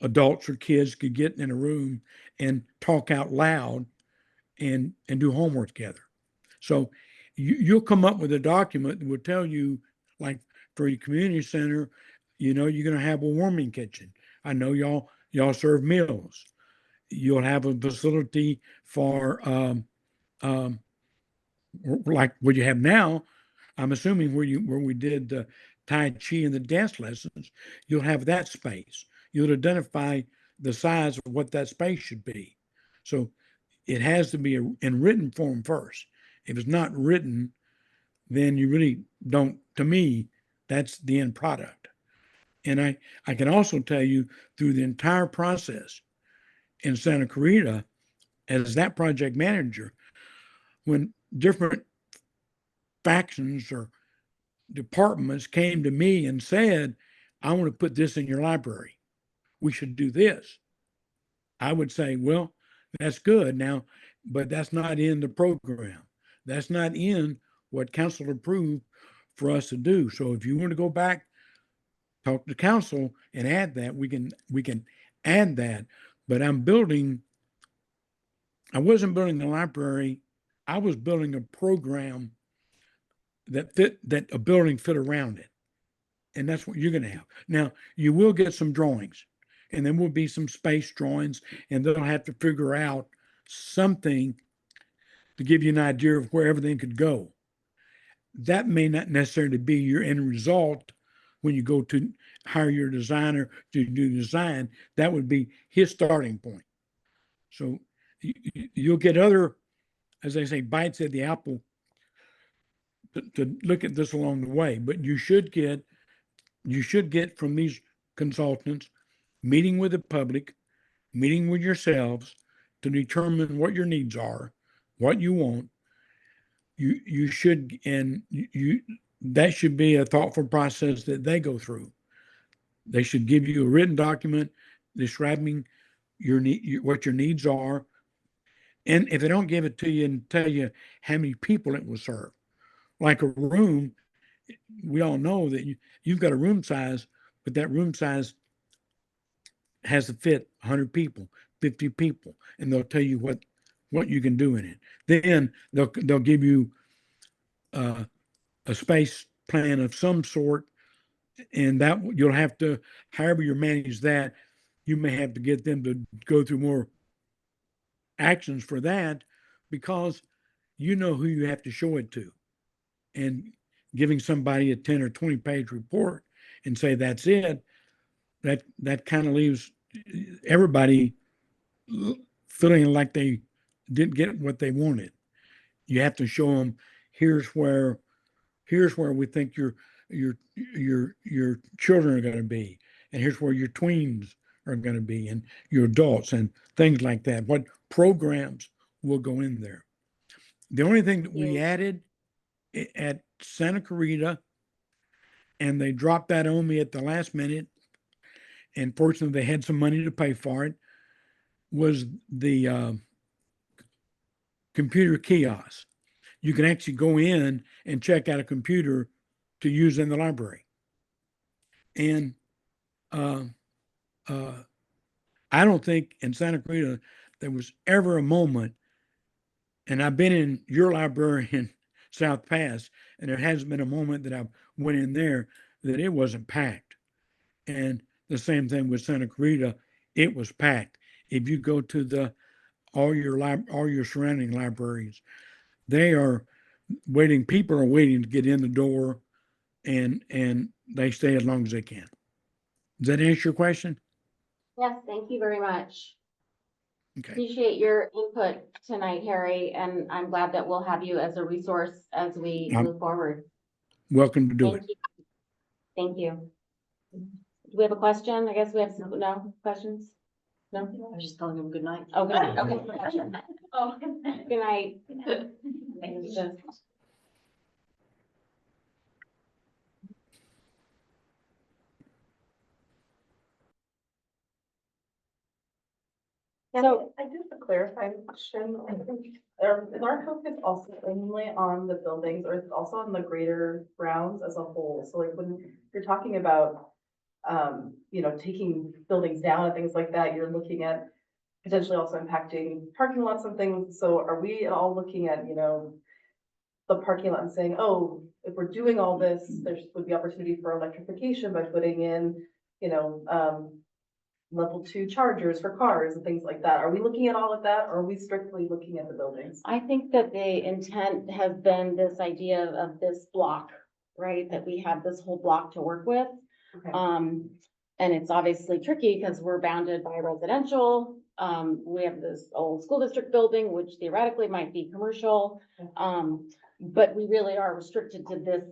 adults or kids could get in a room and talk out loud and do homework together. So you'll come up with a document that will tell you, like for your community center, you're going to have a warming kitchen. I know y'all serve meals. You'll have a facility for like what you have now. I'm assuming where we did Tai Chi and the dance lessons, you'll have that space. You'll identify the size of what that space should be. So it has to be in written form first. If it's not written, then you really don't, to me, that's the end product. And I can also tell you through the entire process in Santa Clarita, as that project manager, when different factions or departments came to me and said, I want to put this in your library, we should do this, I would say, well, that's good now, but that's not in the program. That's not in what council approved for us to do. So if you want to go back, talk to council and add that, we can add that. But I wasn't building the library. I was building a program that a building fit around it. And that's what you're going to have. Now, you will get some drawings, and there will be some space drawings, and they'll have to figure out something to give you an idea of where everything could go. That may not necessarily be your end result when you go to hire your designer to do design. That would be his starting point. So you'll get other, as they say, bites at the apple to look at this along the way. But you should get from these consultants, meeting with the public, meeting with yourselves to determine what your needs are, what you want. You should, and you that should be a thoughtful process that they go through. They should give you a written document describing your need, what your needs are, and if they don't give it to you and tell you how many people it will serve, like a room, we all know that you've got a room size, but that room size has to fit 100 people, 50 people, and they'll tell you what you can do in it. Then they'll give you a space plan of some sort, and that you'll have to, however you manage that, you may have to get them to go through more actions for that, because you know who you have to show it to. And giving somebody a 10 or 20 page report and say that's it, that kind of leaves everybody feeling like they didn't get what they wanted. You have to show them, here's where we think your children are going to be, and here's where your tweens are going to be, and your adults, and things like that. What programs will go in there? The only thing that we added at Santa Clarita, and they dropped that on me at the last minute, and fortunately they had some money to pay for it, was the computer kiosk. You can actually go in and check out a computer to use in the library. And uh, uh, I don't think in Santa Clarita there was ever a moment, and I've been in your library in South Pass, and there hasn't been a moment that I went in there that it wasn't packed. And the same thing with Santa Clarita, it was packed. If you go to all your surrounding libraries, they are waiting. People are waiting to get in the door, and they stay as long as they can. Does that answer your question? Yes, thank you very much. Okay. Appreciate your input tonight, Harry, and I'm glad that we'll have you as a resource as we move forward. Welcome to do Thank it. you. Thank you. Do we have a question? I guess we have some, no questions? No? I was just telling him good night. Oh, good night. Okay. Oh. Good night. It's just- So, I just a clarifying question. I think, is our focus also only on the buildings, or is it also on the greater grounds as a whole? So like when you're talking about, taking buildings down and things like that, you're looking at potentially also impacting parking lots and things. So are we all looking at, the parking lot and saying, oh, if we're doing all this, there would be opportunity for electrification by putting in, level 2 chargers for cars and things like that. Are we looking at all of that, or are we strictly looking at the buildings? I think that the intent has been this idea of this block, right? That we have this whole block to work with. Okay. And it's obviously tricky because we're bounded by residential we have this old school district building, which theoretically might be commercial. But we really are restricted to this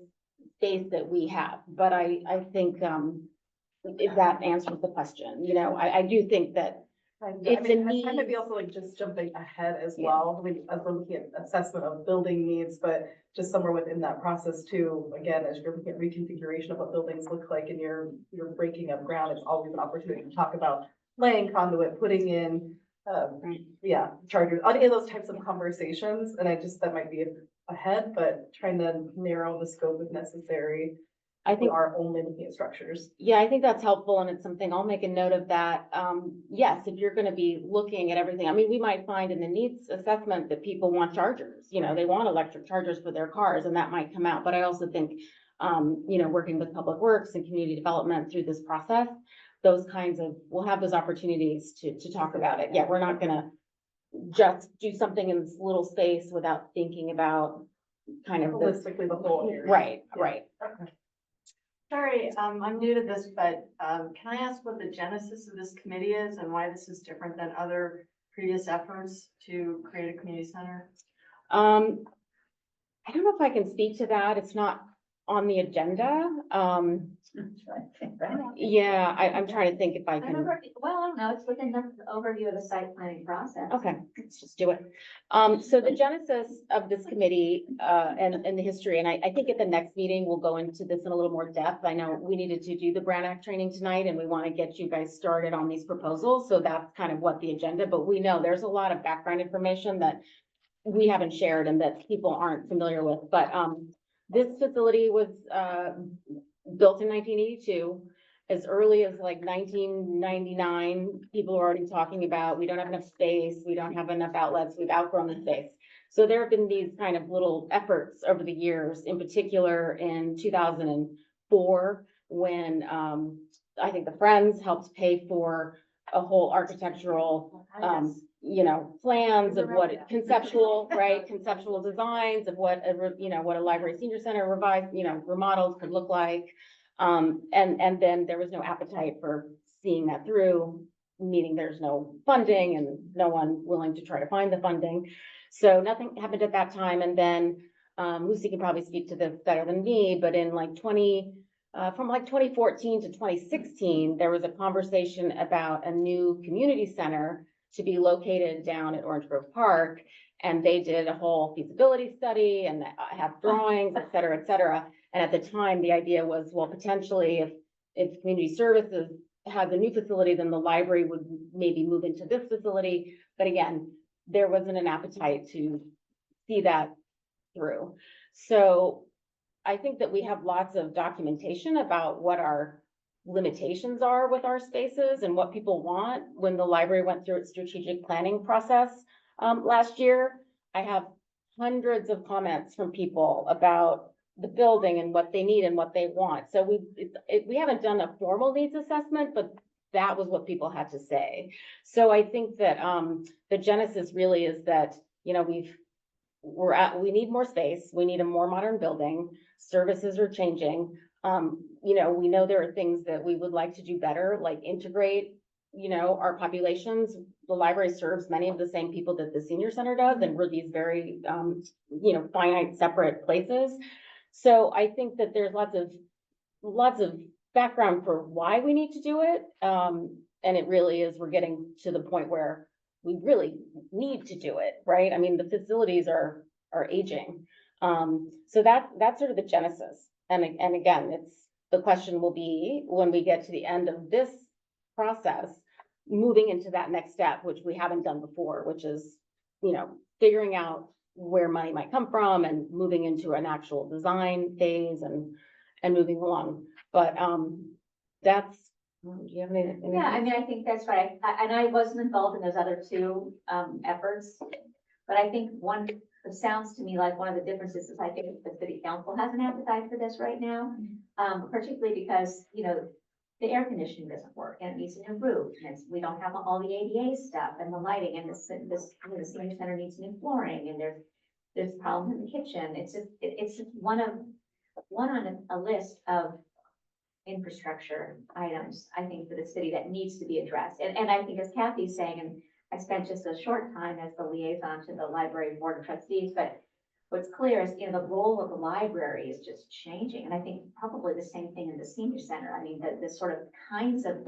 space that we have. But I think, if that answers the question, you know, I do think that it's a need. I might be also like just jumping ahead as Yeah. well, I mean, as we're looking at assessment of building needs, but just somewhere within that process too, again, as you're looking at reconfiguration of what buildings look like and you're breaking up ground, it's always an opportunity to talk about laying conduit, putting in, Right. yeah, chargers, any of those types of conversations, and that might be ahead, but trying to narrow the scope if necessary. I We think, are only looking at structures. yeah, I think that's helpful and it's something I'll make a note of that. Yes, if you're gonna be looking at everything, I mean, we might find in the needs assessment that people want chargers, you know, they want electric chargers for their cars and that might come out. But I also think, you know, working with Public Works and community development through this process, those kinds of, we'll have those opportunities to talk about it. Yeah, we're not gonna just do something in this little space without thinking about kind of the, Holistically, the whole area. right, Yeah. right. Okay. Sorry, I'm new to this, but, can I ask what the genesis of this committee is and why this is different than other previous efforts to create a community center? I don't know if I can speak to that. It's not on the agenda. Yeah, I'm trying to think if I I can. remember, well, I don't know, it's within the overview of the site planning process. Okay, let's just do it. So the genesis of this committee, and the history, and I think at the next meeting, we'll go into this in a little more depth. I know we needed to do the Brand Act training tonight, and we want to get you guys started on these proposals. So that's kind of what the agenda, but we know there's a lot of background information that we haven't shared and that people aren't familiar with. But, this facility was, built in 1982. As early as like 1999, people were already talking about, we don't have enough space, we don't have enough outlets, we've outgrown the space. So there have been these kind of little efforts over the years, in particular in 2004, when, I think the Friends helped pay for a whole architectural, you know, plans of what conceptual, right? Conceptual designs of what, you know, what a library senior center revised, you know, remodeled could look like. And then there was no appetite for seeing that through, meaning there's no funding and no one willing to try to find the funding. So nothing happened at that time. And then, Lucy can probably speak to this better than me, but in like from like 2014 to 2016, there was a conversation about a new community center to be located down at Orange Grove Park. And they did a whole feasibility study and have drawings, et cetera, et cetera. And at the time, the idea was, well, potentially if community services has a new facility, then the library would maybe move into this facility. But again, there wasn't an appetite to see that through. So I think that we have lots of documentation about what our limitations are with our spaces and what people want. When the library went through its strategic planning process last year, I have hundreds of comments from people about the building and what they need and what they want. So we haven't done a formal needs assessment, but that was what people had to say. So I think that the genesis really is that, you know, we need more space. We need a more modern building. Services are changing. You know, we know there are things that we would like to do better, like integrate, you know, our populations. The library serves many of the same people that the senior center does, and we're these very, you know, finite, separate places. So I think that there's lots of background for why we need to do it. And it really is, we're getting to the point where we really need to do it, right? I mean, the facilities are aging. So that's sort of the genesis. And again, the question will be, when we get to the end of this process, moving into that next step, which we haven't done before, which is, you know, figuring out where money might come from and moving into an actual design phase and moving along. But, do you have any? Yeah, I mean, I think that's right. And I wasn't involved in those other two, efforts. But I think it sounds to me like one of the differences is I think the city council has an appetite for this right now. Particularly because, you know, the air conditioning doesn't work and it needs a new roof. And we don't have all the ADA stuff and the lighting and this, you know, the senior center needs new flooring and there's problems in the kitchen. It's just one on a list of infrastructure items, I think, for the city that needs to be addressed. And I think as Kathy's saying, and I spent just a short time as the liaison to the library board of trustees, but what's clear is, the role of the library is just changing, and I think probably the same thing in the senior center. I mean, the sort of kinds of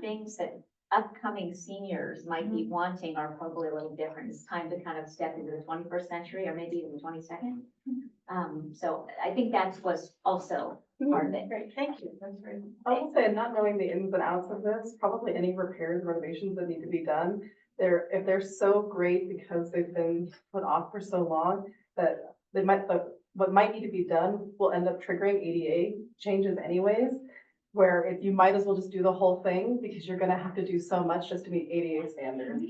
things that upcoming seniors might be wanting are probably a little different. It's time to kind of step into the 21st century or maybe even the 22nd. So I think that was also part of it. Great, thank you. That's very. I will say, not knowing the ins and outs of this, probably any repairs, and renovations that need to be done, if they're so great because they've been put off for so long, that what might need to be done will end up triggering ADA changes anyways, where if you might as well just do the whole thing, because you're gonna have to do so much just to meet ADA standards.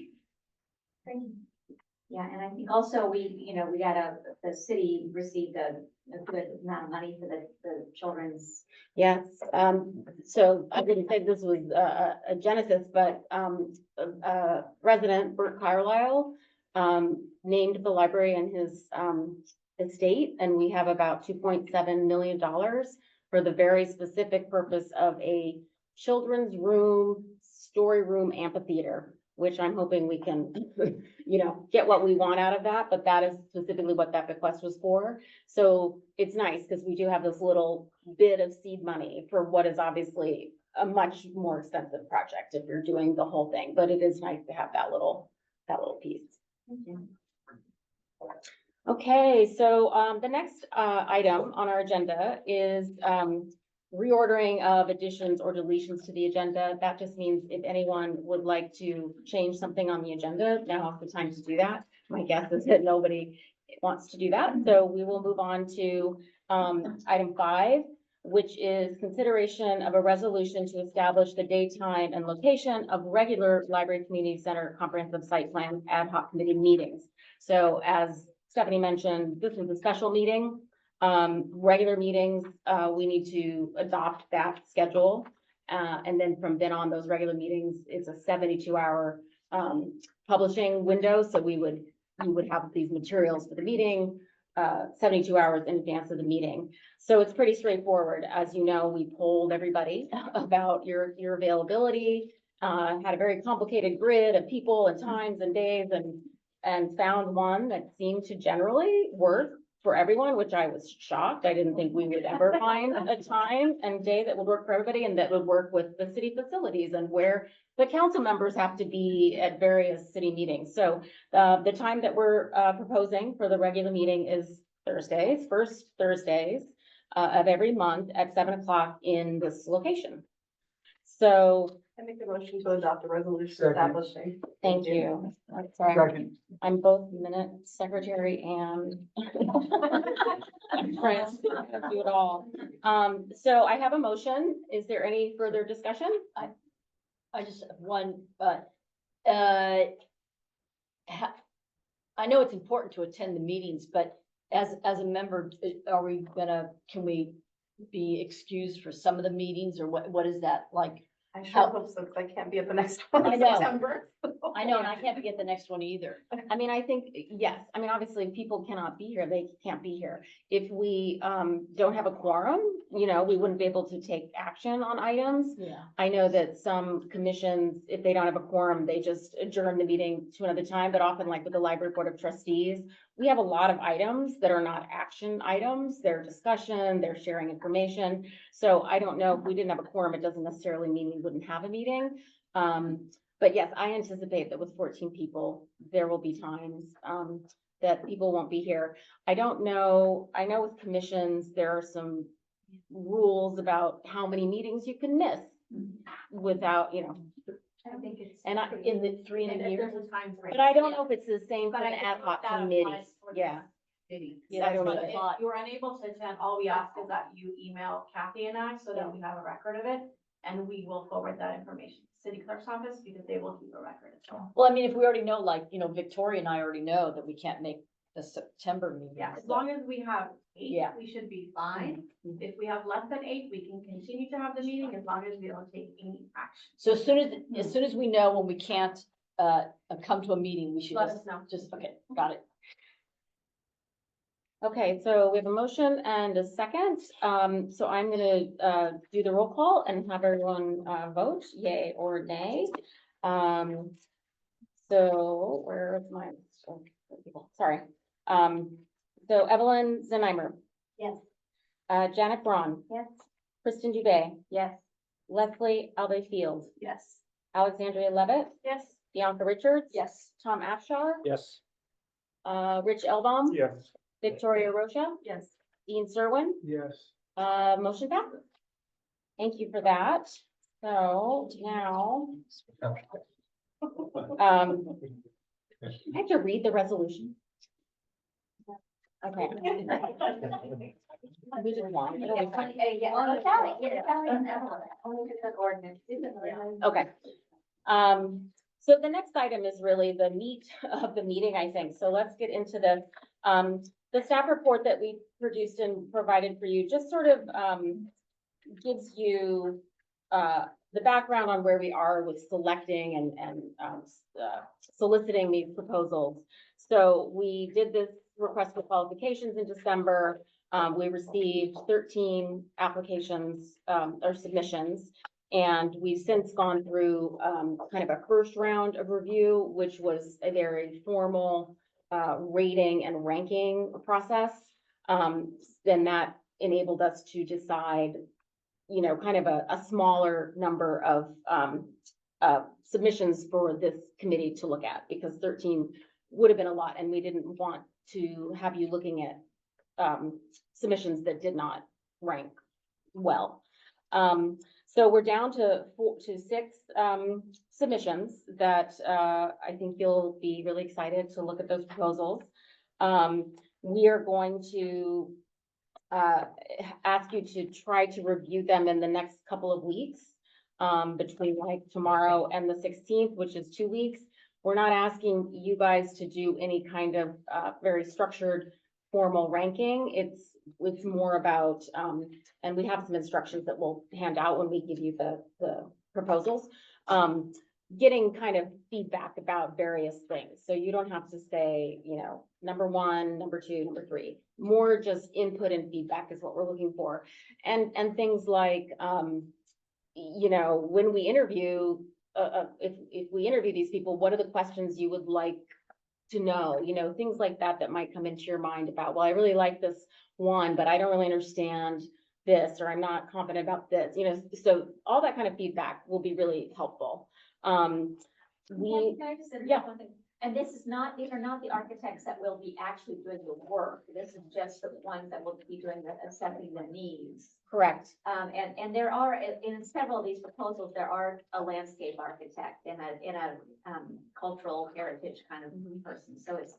Yeah, and I think also we got the city received a good amount of money for the children's. Yes, so I didn't say this was a genesis, but resident Bert Carlisle named the library in his estate, and we have about $2.7 million for the very specific purpose of a children's room, story room amphitheater, which I'm hoping we can, get what we want out of that, but that is specifically what that bequest was for. So it's nice because we do have this little bit of seed money for what is obviously a much more expensive project if you're doing the whole thing, but it is nice to have that little piece. Okay, so the next item on our agenda is reordering of additions or deletions to the agenda. That just means if anyone would like to change something on the agenda, now's the time to do that. My guess is that nobody wants to do that, so we will move on to item 5, which is consideration of a resolution to establish the date, time, and location of regular library community center comprehensive site plan ad hoc committee meetings. So as Stephanie mentioned, this is a special meeting. Regular meetings, we need to adopt that schedule. And then from then on, those regular meetings, it's a 72-hour publishing window. So we would have these materials for the meeting 72 hours in advance of the meeting. So it's pretty straightforward. As you know, we polled everybody about your availability, had a very complicated grid of people and times and days, and found one that seemed to generally work for everyone, which I was shocked. I didn't think we would ever find a time and day that would work for everybody and that would work with the city facilities and where the council members have to be at various city meetings. So the time that we're proposing for the regular meeting is Thursdays, first Thursdays of every month at 7 o'clock in this location. So I make the motion to adopt a resolution Second. establishing. thank you. I'm sorry. Second. I'm both minute secretary and Right, do it all. So I have a motion. Is there any further discussion? I just have one, but, I know it's important to attend the meetings, but as a member, can we be excused for some of the meetings, or what is that like? I sure hope so, because I can't be at the next one I in know. September. I know, and I can't be at the next one either. I mean, I think, yes, I mean, obviously, if people cannot be here, they can't be here. If we don't have a quorum, we wouldn't be able to take action on items. Yeah. I know that some commissions, if they don't have a quorum, they just adjourn the meeting to another time, but often like with the library board of trustees, we have a lot of items that are not action items. They're discussion, they're sharing information. So I don't know, if we didn't have a quorum, it doesn't necessarily mean we wouldn't have a meeting. But yes, I anticipate that with 14 people, there will be times that people won't be here. I don't know, I know with commissions, there are some rules about how many meetings you can miss without, I think it's. and in the 3 in a year. There's a time frame. But I don't know if it's the same for But I the think ad hoc that committee. applies for the Yeah. City. Yeah, I don't But know. if you're unable to attend, all we ask is that you email Kathy and I so that we have a record of it, and we will forward that information to city clerk's office because they will keep a record as well. Well, I mean, if we already know, like, Victoria and I already know that we can't make the September meeting. Yeah, as long as we have 8, Yeah. we should be fine. If we have less than 8, we can continue to have the meeting as long as we don't take any action. So as soon as we know when we can't, come to a meeting, we should Let us know. okay, got it. Okay, so we have a motion and a second. So I'm gonna do the roll call and have everyone vote yay or nay. So where's my, sorry. So Evelyn Zenheimer, Yes. Janet Braun, Yes. Kristen Dubé, Yes. Leslie Alve Field, Yes. Alexandria Levitt, Yes. Bianca Richards. Yes. Tom Afshar, Yes. Rich Elbaum, Yes. Victoria Rocha, Yes. Dean Serwin, Yes. motion passes. Thank you for that. So now, I have to read the resolution. Okay. We just want. Okay. So the next item is really the meat of the meeting, I think. So let's get into the staff report that we produced and provided for you, just sort of, gives you, the background on where we are with selecting and soliciting these proposals. So we did this request for qualifications in December. We received 13 applications, or submissions. And we've since gone through, kind of a first round of review, which was a very formal, rating and ranking process. Then that enabled us to decide, you know, kind of a smaller number of, submissions for this committee to look at, because 13 would have been a lot, and we didn't want to have you looking at, submissions that did not rank well. So we're down to 6, submissions that, I think you'll be really excited to look at those proposals. We are going to, ask you to try to review them in the next couple of weeks, between like tomorrow and the 16th, which is 2 weeks. We're not asking you guys to do any kind of, very structured formal ranking. It's more about, and we have some instructions that we'll hand out when we give you the proposals. Getting kind of feedback about various things. So you don't have to say, you know, number 1, number 2, number 3, more just input and feedback is what we're looking for. And things like, you know, when we interview, if we interview these people, what are the questions you would like to know, you know, things like that, that might come into your mind about, well, I really like this one, but I don't really understand this, or I'm not confident about this, you know, so all that kind of feedback will be really helpful. Can I just interject yeah. one thing? And this is not, these are not the architects that will be actually doing the work. This is just the ones that will be doing the assessing the needs. Correct. And there are, in several of these proposals, there are a landscape architect and a cultural heritage kind of person. So it's,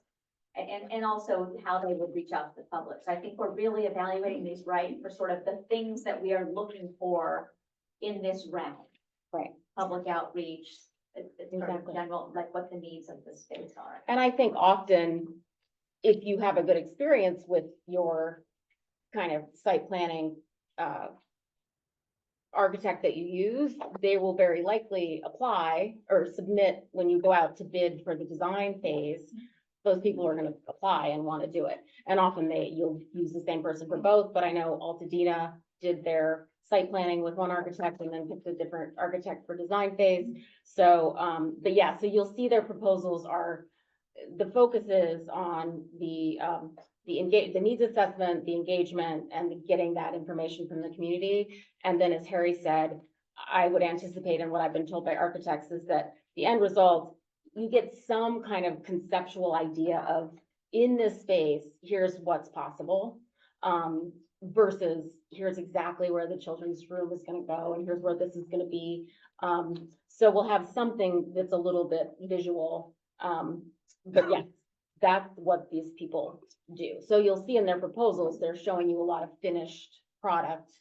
and also how they would reach out to the public. So I think we're really evaluating these right for sort of the things that we are looking for in this round. Right. Public outreach, it's sort of Exactly. general, like what the needs of the space are. And I think often, if you have a good experience with your kind of site planning, architect that you use, they will very likely apply or submit when you go out to bid for the design phase. Those people are gonna apply and wanna do it. And often you'll use the same person for both, but I know Altadena did their site planning with one architect and then picked a different architect for design phase. So, but yeah, so you'll see their proposals are, the focus is on the needs assessment, the engagement, and getting that information from the community. And then, as Harry said, I would anticipate, and what I've been told by architects, is that the end result, you get some kind of conceptual idea of, in this space, here's what's possible, versus here's exactly where the children's room is gonna go, and here's where this is gonna be. So we'll have something that's a little bit visual, but yeah, that's what these people do. So you'll see in their proposals, they're showing you a lot of finished product,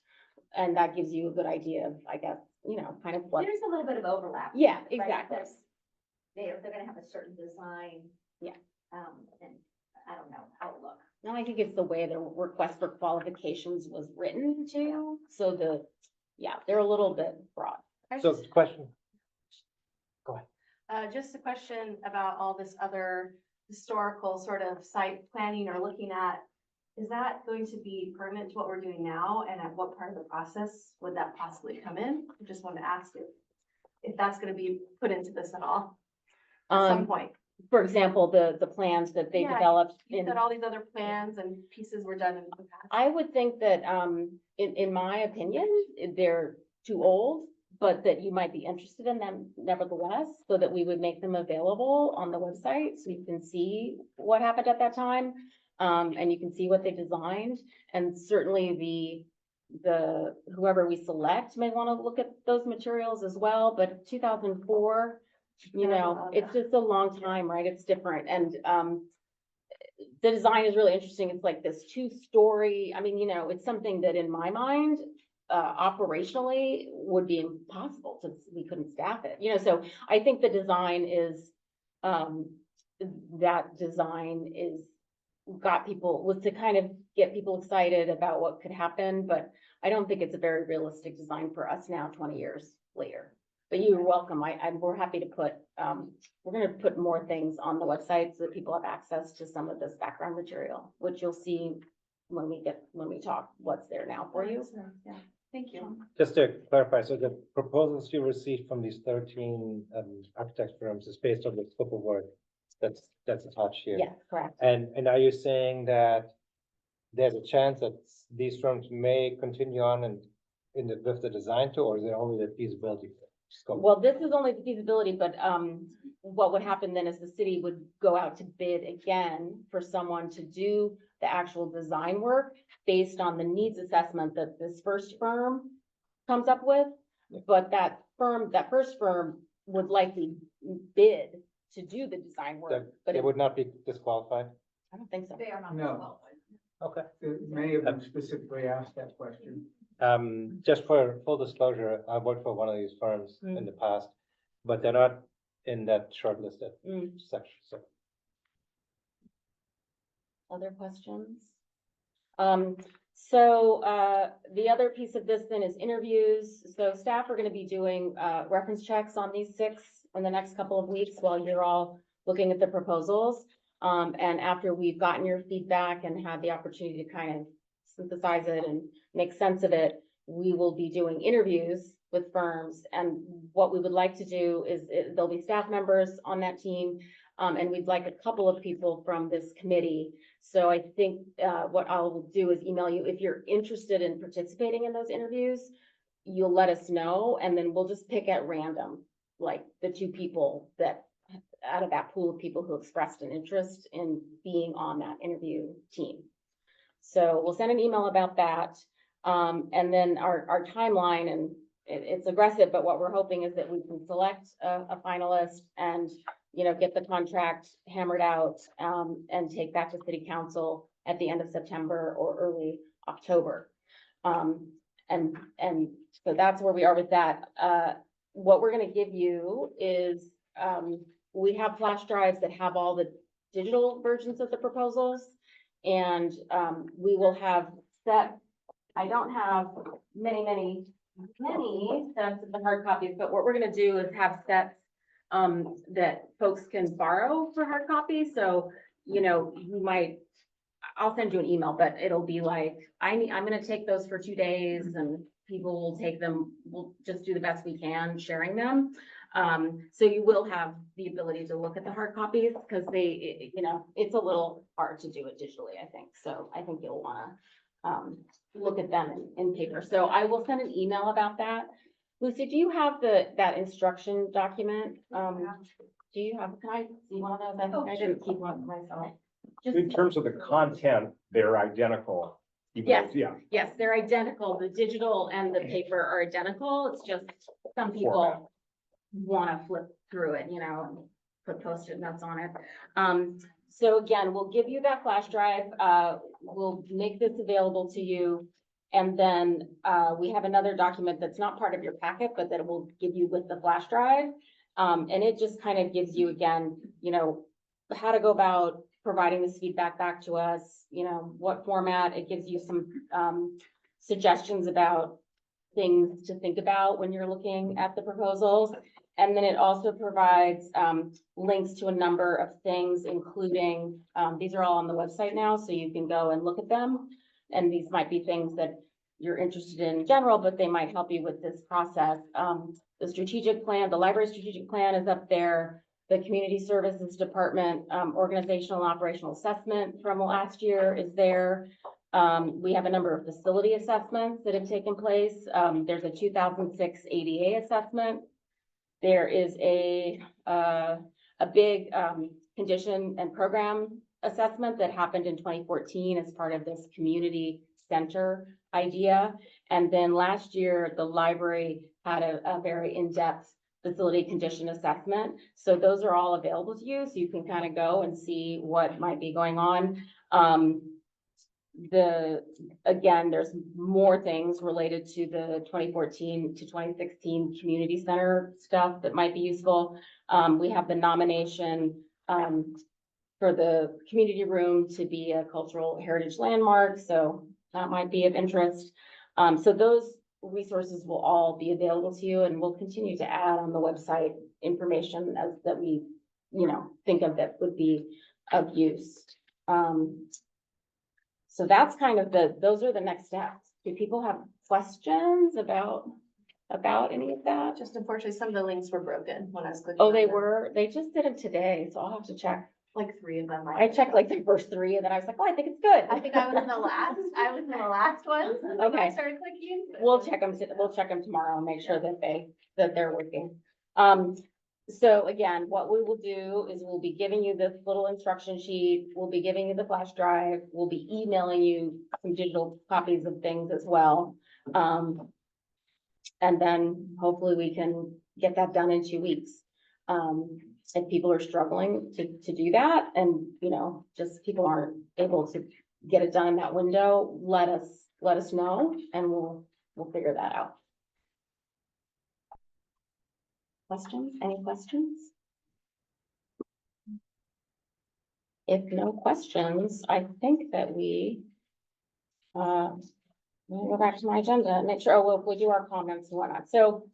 and that gives you a good idea of, I guess, you know, kind of what. There's a little bit of overlap. Yeah, right? exactly. Because they're gonna have a certain design. Yeah. And I don't know how it looks. No, I think it's the way the request for qualifications was written too. So they're a little bit broad. So the question, Just a question about all this other historical sort of site planning or looking at, is that going to be pertinent to what we're doing now? And at what part of the process would that possibly come in? I just wanted to ask if that's gonna be put into this at all. at some Um, point. for example, the plans that they Yeah, developed. You in- said all these other plans and pieces were done in the past. I would think that, in my opinion, they're too old, but that you might be interested in them nevertheless, so that we would make them available on the website, so you can see what happened at that time. And you can see what they designed, and certainly whoever we select may want to look at those materials as well, but 2004, you know, it's just a long time, right? It's different, and, the design is really interesting. It's like this two-story, I mean, you know, it's something that in my mind, operationally would be impossible to, we couldn't staff it, you know, so I think the design is, that design is, got people, was to kind of get people excited about what could happen, but I don't think it's a very realistic design for us now, 20 years later. But you're welcome. We're happy to put, we're gonna put more things on the website so that people have access to some of this background material, which you'll see when we talk, what's there now for you. Yeah, thank you. Just to clarify, so the proposals you received from these 13 architect firms is based on the scope of work that's attached here? Yes, correct. And are you saying that there's a chance that these firms may continue on and with the design too, or is it only the feasibility scope? Well, this is only the feasibility, but, what would happen then is the city would go out to bid again for someone to do the actual design work based on the needs assessment that this first firm comes up with. But that first firm would likely bid to do the design work, but They would not be disqualified? I don't think so. They are not No. qualified. Okay. Many of them specifically asked that question. Just for full disclosure, I worked for one of these firms in the past, but they're not in that shortlisted section, so. Other questions? The other piece of this then is interviews. So staff are gonna be doing, reference checks on these 6 in the next couple of weeks while you're all looking at the proposals. And after we've gotten your feedback and had the opportunity to kind of synthesize it and make sense of it, we will be doing interviews with firms. And what we would like to do is, there'll be staff members on that team. And we'd like a couple of people from this committee. So I think, what I will do is email you, if you're interested in participating in those interviews, you'll let us know, and then we'll just pick at random, like the 2 people that, out of that pool of people who expressed an interest in being on that interview team. So we'll send an email about that. And then our timeline, and it's aggressive, but what we're hoping is that we can select a finalist and, you know, get the contract hammered out, and take that to city council at the end of September or early October. And so that's where we are with that. What we're gonna give you is, we have flash drives that have all the digital versions of the proposals. And, we will have set, I don't have many sets of the hard copies, but what we're gonna do is have sets, that folks can borrow for hard copies. So, you know, I'll send you an email, but it'll be like, I'm gonna take those for 2 days, and people will take them. We'll just do the best we can sharing them. So you will have the ability to look at the hard copies, because you know, it's a little hard to do it digitally, I think. So I think you'll wanna, look at them in paper. So I will send an email about that. Lucy, do you have that instruction document? Do you have, can I see one of those? I think I didn't keep one for myself. In terms of the content, they're identical. even though- Yes. Yeah, Yes, they're identical. The digital and the paper are identical. It's just some Format. people wanna flip through it, you know, put Post-it notes on it. So again, we'll give you that flash drive. We'll make this available to you. And then, we have another document that's not part of your packet, but that will give you with the flash drive. And it just kind of gives you, again, you know, how to go about providing this feedback back to us, you know, what format. It gives you some, suggestions about things to think about when you're looking at the proposals. And then it also provides, links to a number of things, including, these are all on the website now, so you can go and look at them. And these might be things that you're interested in general, but they might help you with this process. The strategic plan, the library strategic plan is up there. The Community Services Department, organizational and operational assessment from last year is there. We have a number of facility assessments that have taken place. There's a 2006 ADA assessment. There is a big, condition and program assessment that happened in 2014 as part of this community center idea. And then last year, the library had a very in-depth facility condition assessment. So those are all available to you, so you can kind of go and see what might be going on. Again, there's more things related to the 2014 to 2016 community center stuff that might be useful. We have the nomination, for the community room to be a cultural heritage landmark, so that might be of interest. So those resources will all be available to you, and we'll continue to add on the website information as that we, think of that would be of use. So that's kind of those are the next steps. Do people have questions about any of that? Just unfortunately, some of the links were broken when I was clicking. Oh, on they them. were, they just did them today, so I'll have to check. Like 3 of them. I checked like the first 3 and then I was like, oh, I think it's good. I think I was in the last one. when I Okay. started clicking. We'll check them tomorrow and make sure that they're working. So again, what we will do is we'll be giving you this little instruction sheet. We'll be giving you the flash drive. We'll be emailing you some digital copies of things as well. And then hopefully we can get that done in 2 weeks. If people are struggling to do that and, just people aren't able to get it done in that window, let us know and we'll figure that out. Questions? Any questions? If no questions, I think that we let me go back to my agenda and make sure, we'll do our comments and whatnot. So,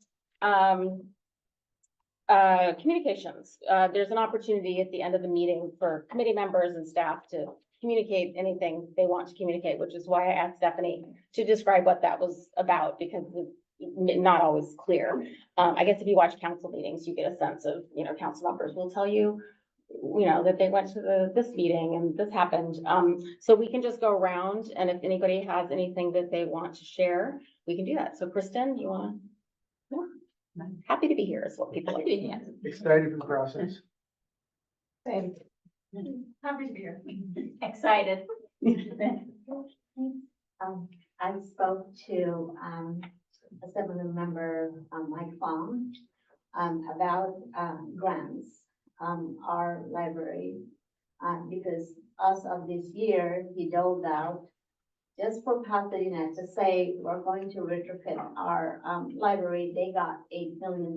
communications, there's an opportunity at the end of the meeting for committee members and staff to communicate anything they want to communicate, which is why I asked Stephanie to describe what that was about, because it's not always clear. I guess if you watch council meetings, you get a sense of, council members will tell you, that they went to this meeting and this happened. So we can just go around, and if anybody has anything that they want to share, we can do that. So Kristen, you wanna? Yeah. Happy to be here is what people are doing. Excited for the process. Same. Happy to be here. Excited. I spoke to, Assembly Member, Mike Fong, about, grants, our library. Because as of this year, he doled out just for Pasadena to say, we're going to retrofit our, library, they got $8 million.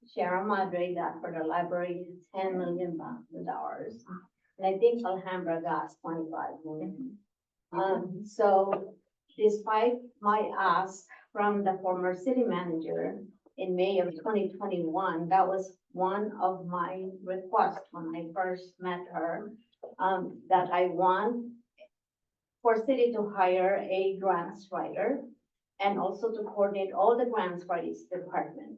Sierra Madre got for the library $10 million. And I think Alhambra got 25 million. So despite my ask from the former city manager in May of 2021, that was one of my requests when I first met her, that I want for city to hire a grants writer and also to coordinate all the grants writing department.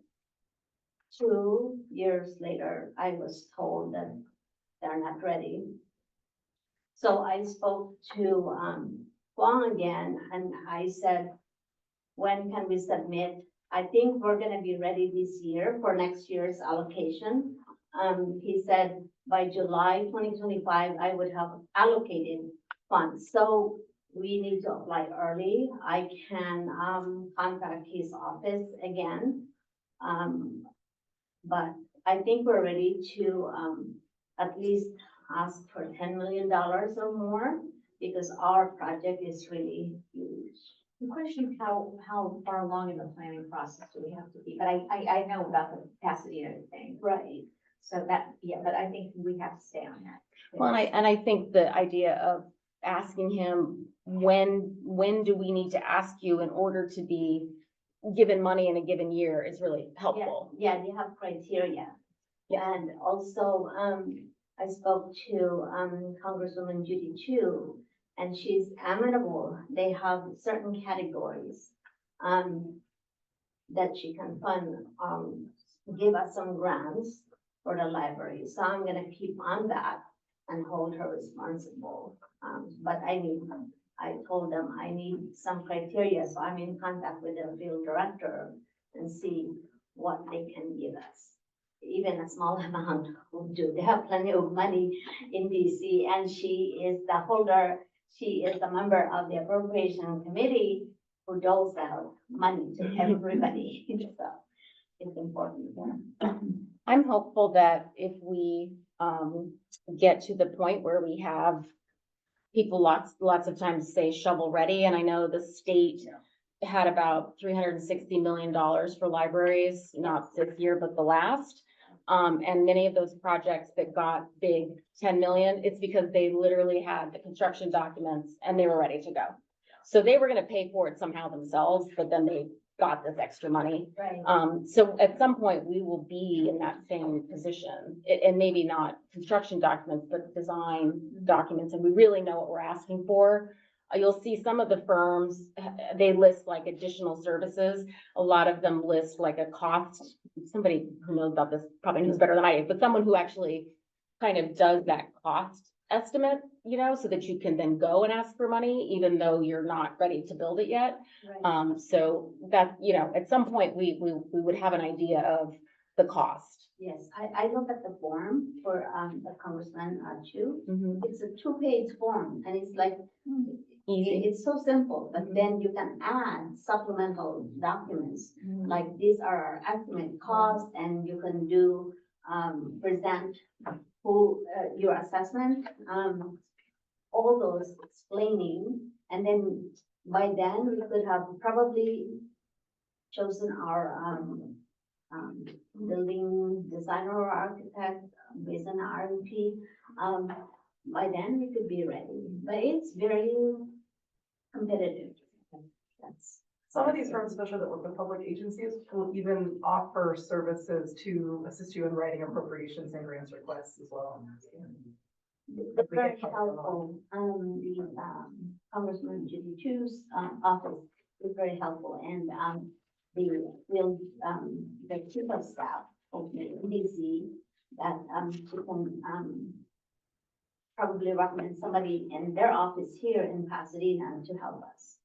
2 years later, I was told that they're not ready. So I spoke to Huang again, and I said, when can we submit? I think we're gonna be ready this year for next year's allocation. He said by July 2025, I would have allocated funds. So we need to apply early. I can contact his office again. But I think we're ready to at least ask for $10 million or more, because our project is really huge. The question is how far along in the planning process do we have to be? But I know about the Pasadena thing. Right. So that, yeah, but I think we have to stay on that. Well, and I think the idea of asking him, when do we need to ask you in order to be given money in a given year is really helpful. Yeah, they have criteria. Yeah. And also, I spoke to Congresswoman Judy Chu, and she's amenable. They have certain categories that she can fund, give us some grants for the library. So I'm gonna keep on that and hold her responsible. But I told them I need some criteria, so I'm in contact with the field director and see what they can give us. Even a small amount will do. They have plenty of money in DC, and she is the holder, she is the member of the appropriation committee who doles out money to everybody. So it's important. I'm hopeful that if we, get to the point where we have people lots of times say shovel ready, and I know the state had about $360 million for libraries, not this year, but the last. And many of those projects that got big 10 million, it's because they literally had the construction documents and they were ready to go. So they were gonna pay for it somehow themselves, but then they got this extra money. Right. So at some point, we will be in that same position, and maybe not construction documents, but design documents, and we really know what we're asking for. You'll see some of the firms, they list like additional services. A lot of them list like a cost. Somebody who knows about this probably knows better than I do, but someone who actually kind of does that cost estimate, so that you can then go and ask for money, even though you're not ready to build it yet. Right. So that, at some point, we would have an idea of the cost. Yes, I look at the form for, the Congressman, Chu. Mhm. It's a 2-page form, and it's like, Easy. it's so simple, but then you can add supplemental documents. Like these are our estimate costs, and you can do, present your assessment, all those explaining. And then by then we could have probably chosen our, building designer or architect based on RFP. By then we could be ready, but it's very competitive. That's. Some of these firms, especially that work with public agencies, will even offer services to assist you in writing appropriations and grants requests as well. It's very helpful, the, Congressman Judy Chu's, office is very helpful, and, the chief of staff of the DC that, we can, probably recommend somebody in their office here in Pasadena to help us.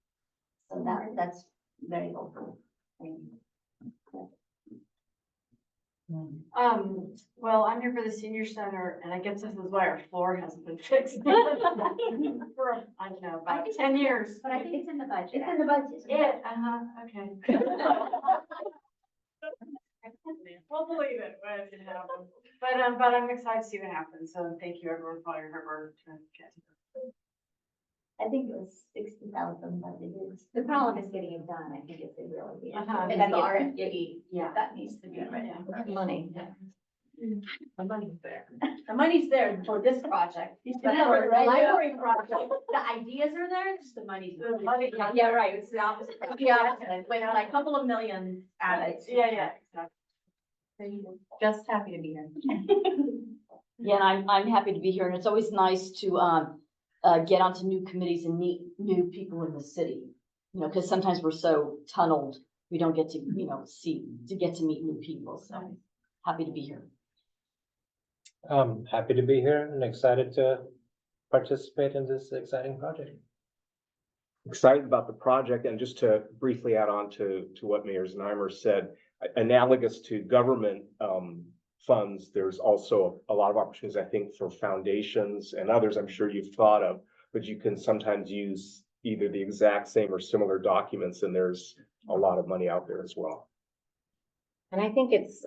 So that's very helpful. Thank you. Well, I'm here for the senior center, and I guess this is why our floor hasn't been fixed. For, I don't know, about 10 years. But I think it's in the budget. It's in the budget. Yeah, okay. We'll believe it when it happens. But I'm excited to see what happens, so thank you everyone for all your hard work to get to this. I think it was 60,000, but it is. The problem is getting it done. I think it's a really. Uh-huh. And the RFP, Yeah. that needs to be ready. Money. The money's there. The money's there for this project. But for the library project, the ideas are there, just the money's. The money- Yeah, right, it's the opposite. Yeah, with like a couple of million added. Yeah, exactly. Just happy to be here. Yeah, and I'm happy to be here, and it's always nice to, get onto new committees and meet new people in the city. Because sometimes we're so tunneled, we don't get to, get to meet new people, so happy to be here. I'm happy to be here and excited to participate in this exciting project. Excited about the project, and just to briefly add on to what Mayor Znaimer said, analogous to government funds, there's also a lot of opportunities, I think, for foundations and others I'm sure you've thought of, but you can sometimes use either the exact same or similar documents, and there's a lot of money out there as well. And I think it's,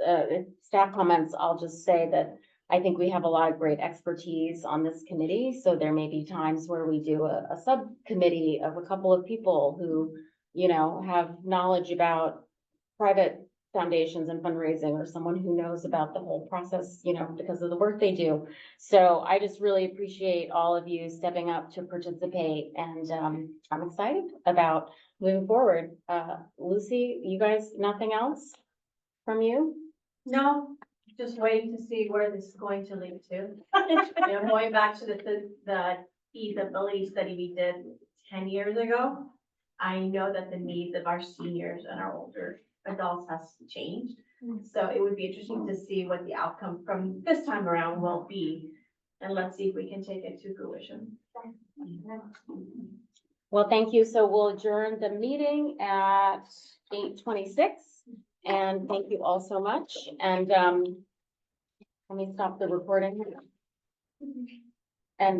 staff comments, I'll just say that I think we have a lot of great expertise on this committee. So there may be times where we do a subcommittee of a couple of people who, have knowledge about private foundations and fundraising, or someone who knows about the whole process, because of the work they do. So I just really appreciate all of you stepping up to participate, and I'm excited about moving forward. Lucy, you guys, nothing else from you? No, just waiting to see where this is going to lead to. Going back to the feasibility study we did 10 years ago, I know that the needs of our seniors and our older adults has changed. So it would be interesting to see what the outcome from this time around will be. And let's see if we can take it to fruition. Well, thank you. So we'll adjourn the meeting at 8:26. And thank you all so much. And, let me stop the recording. And we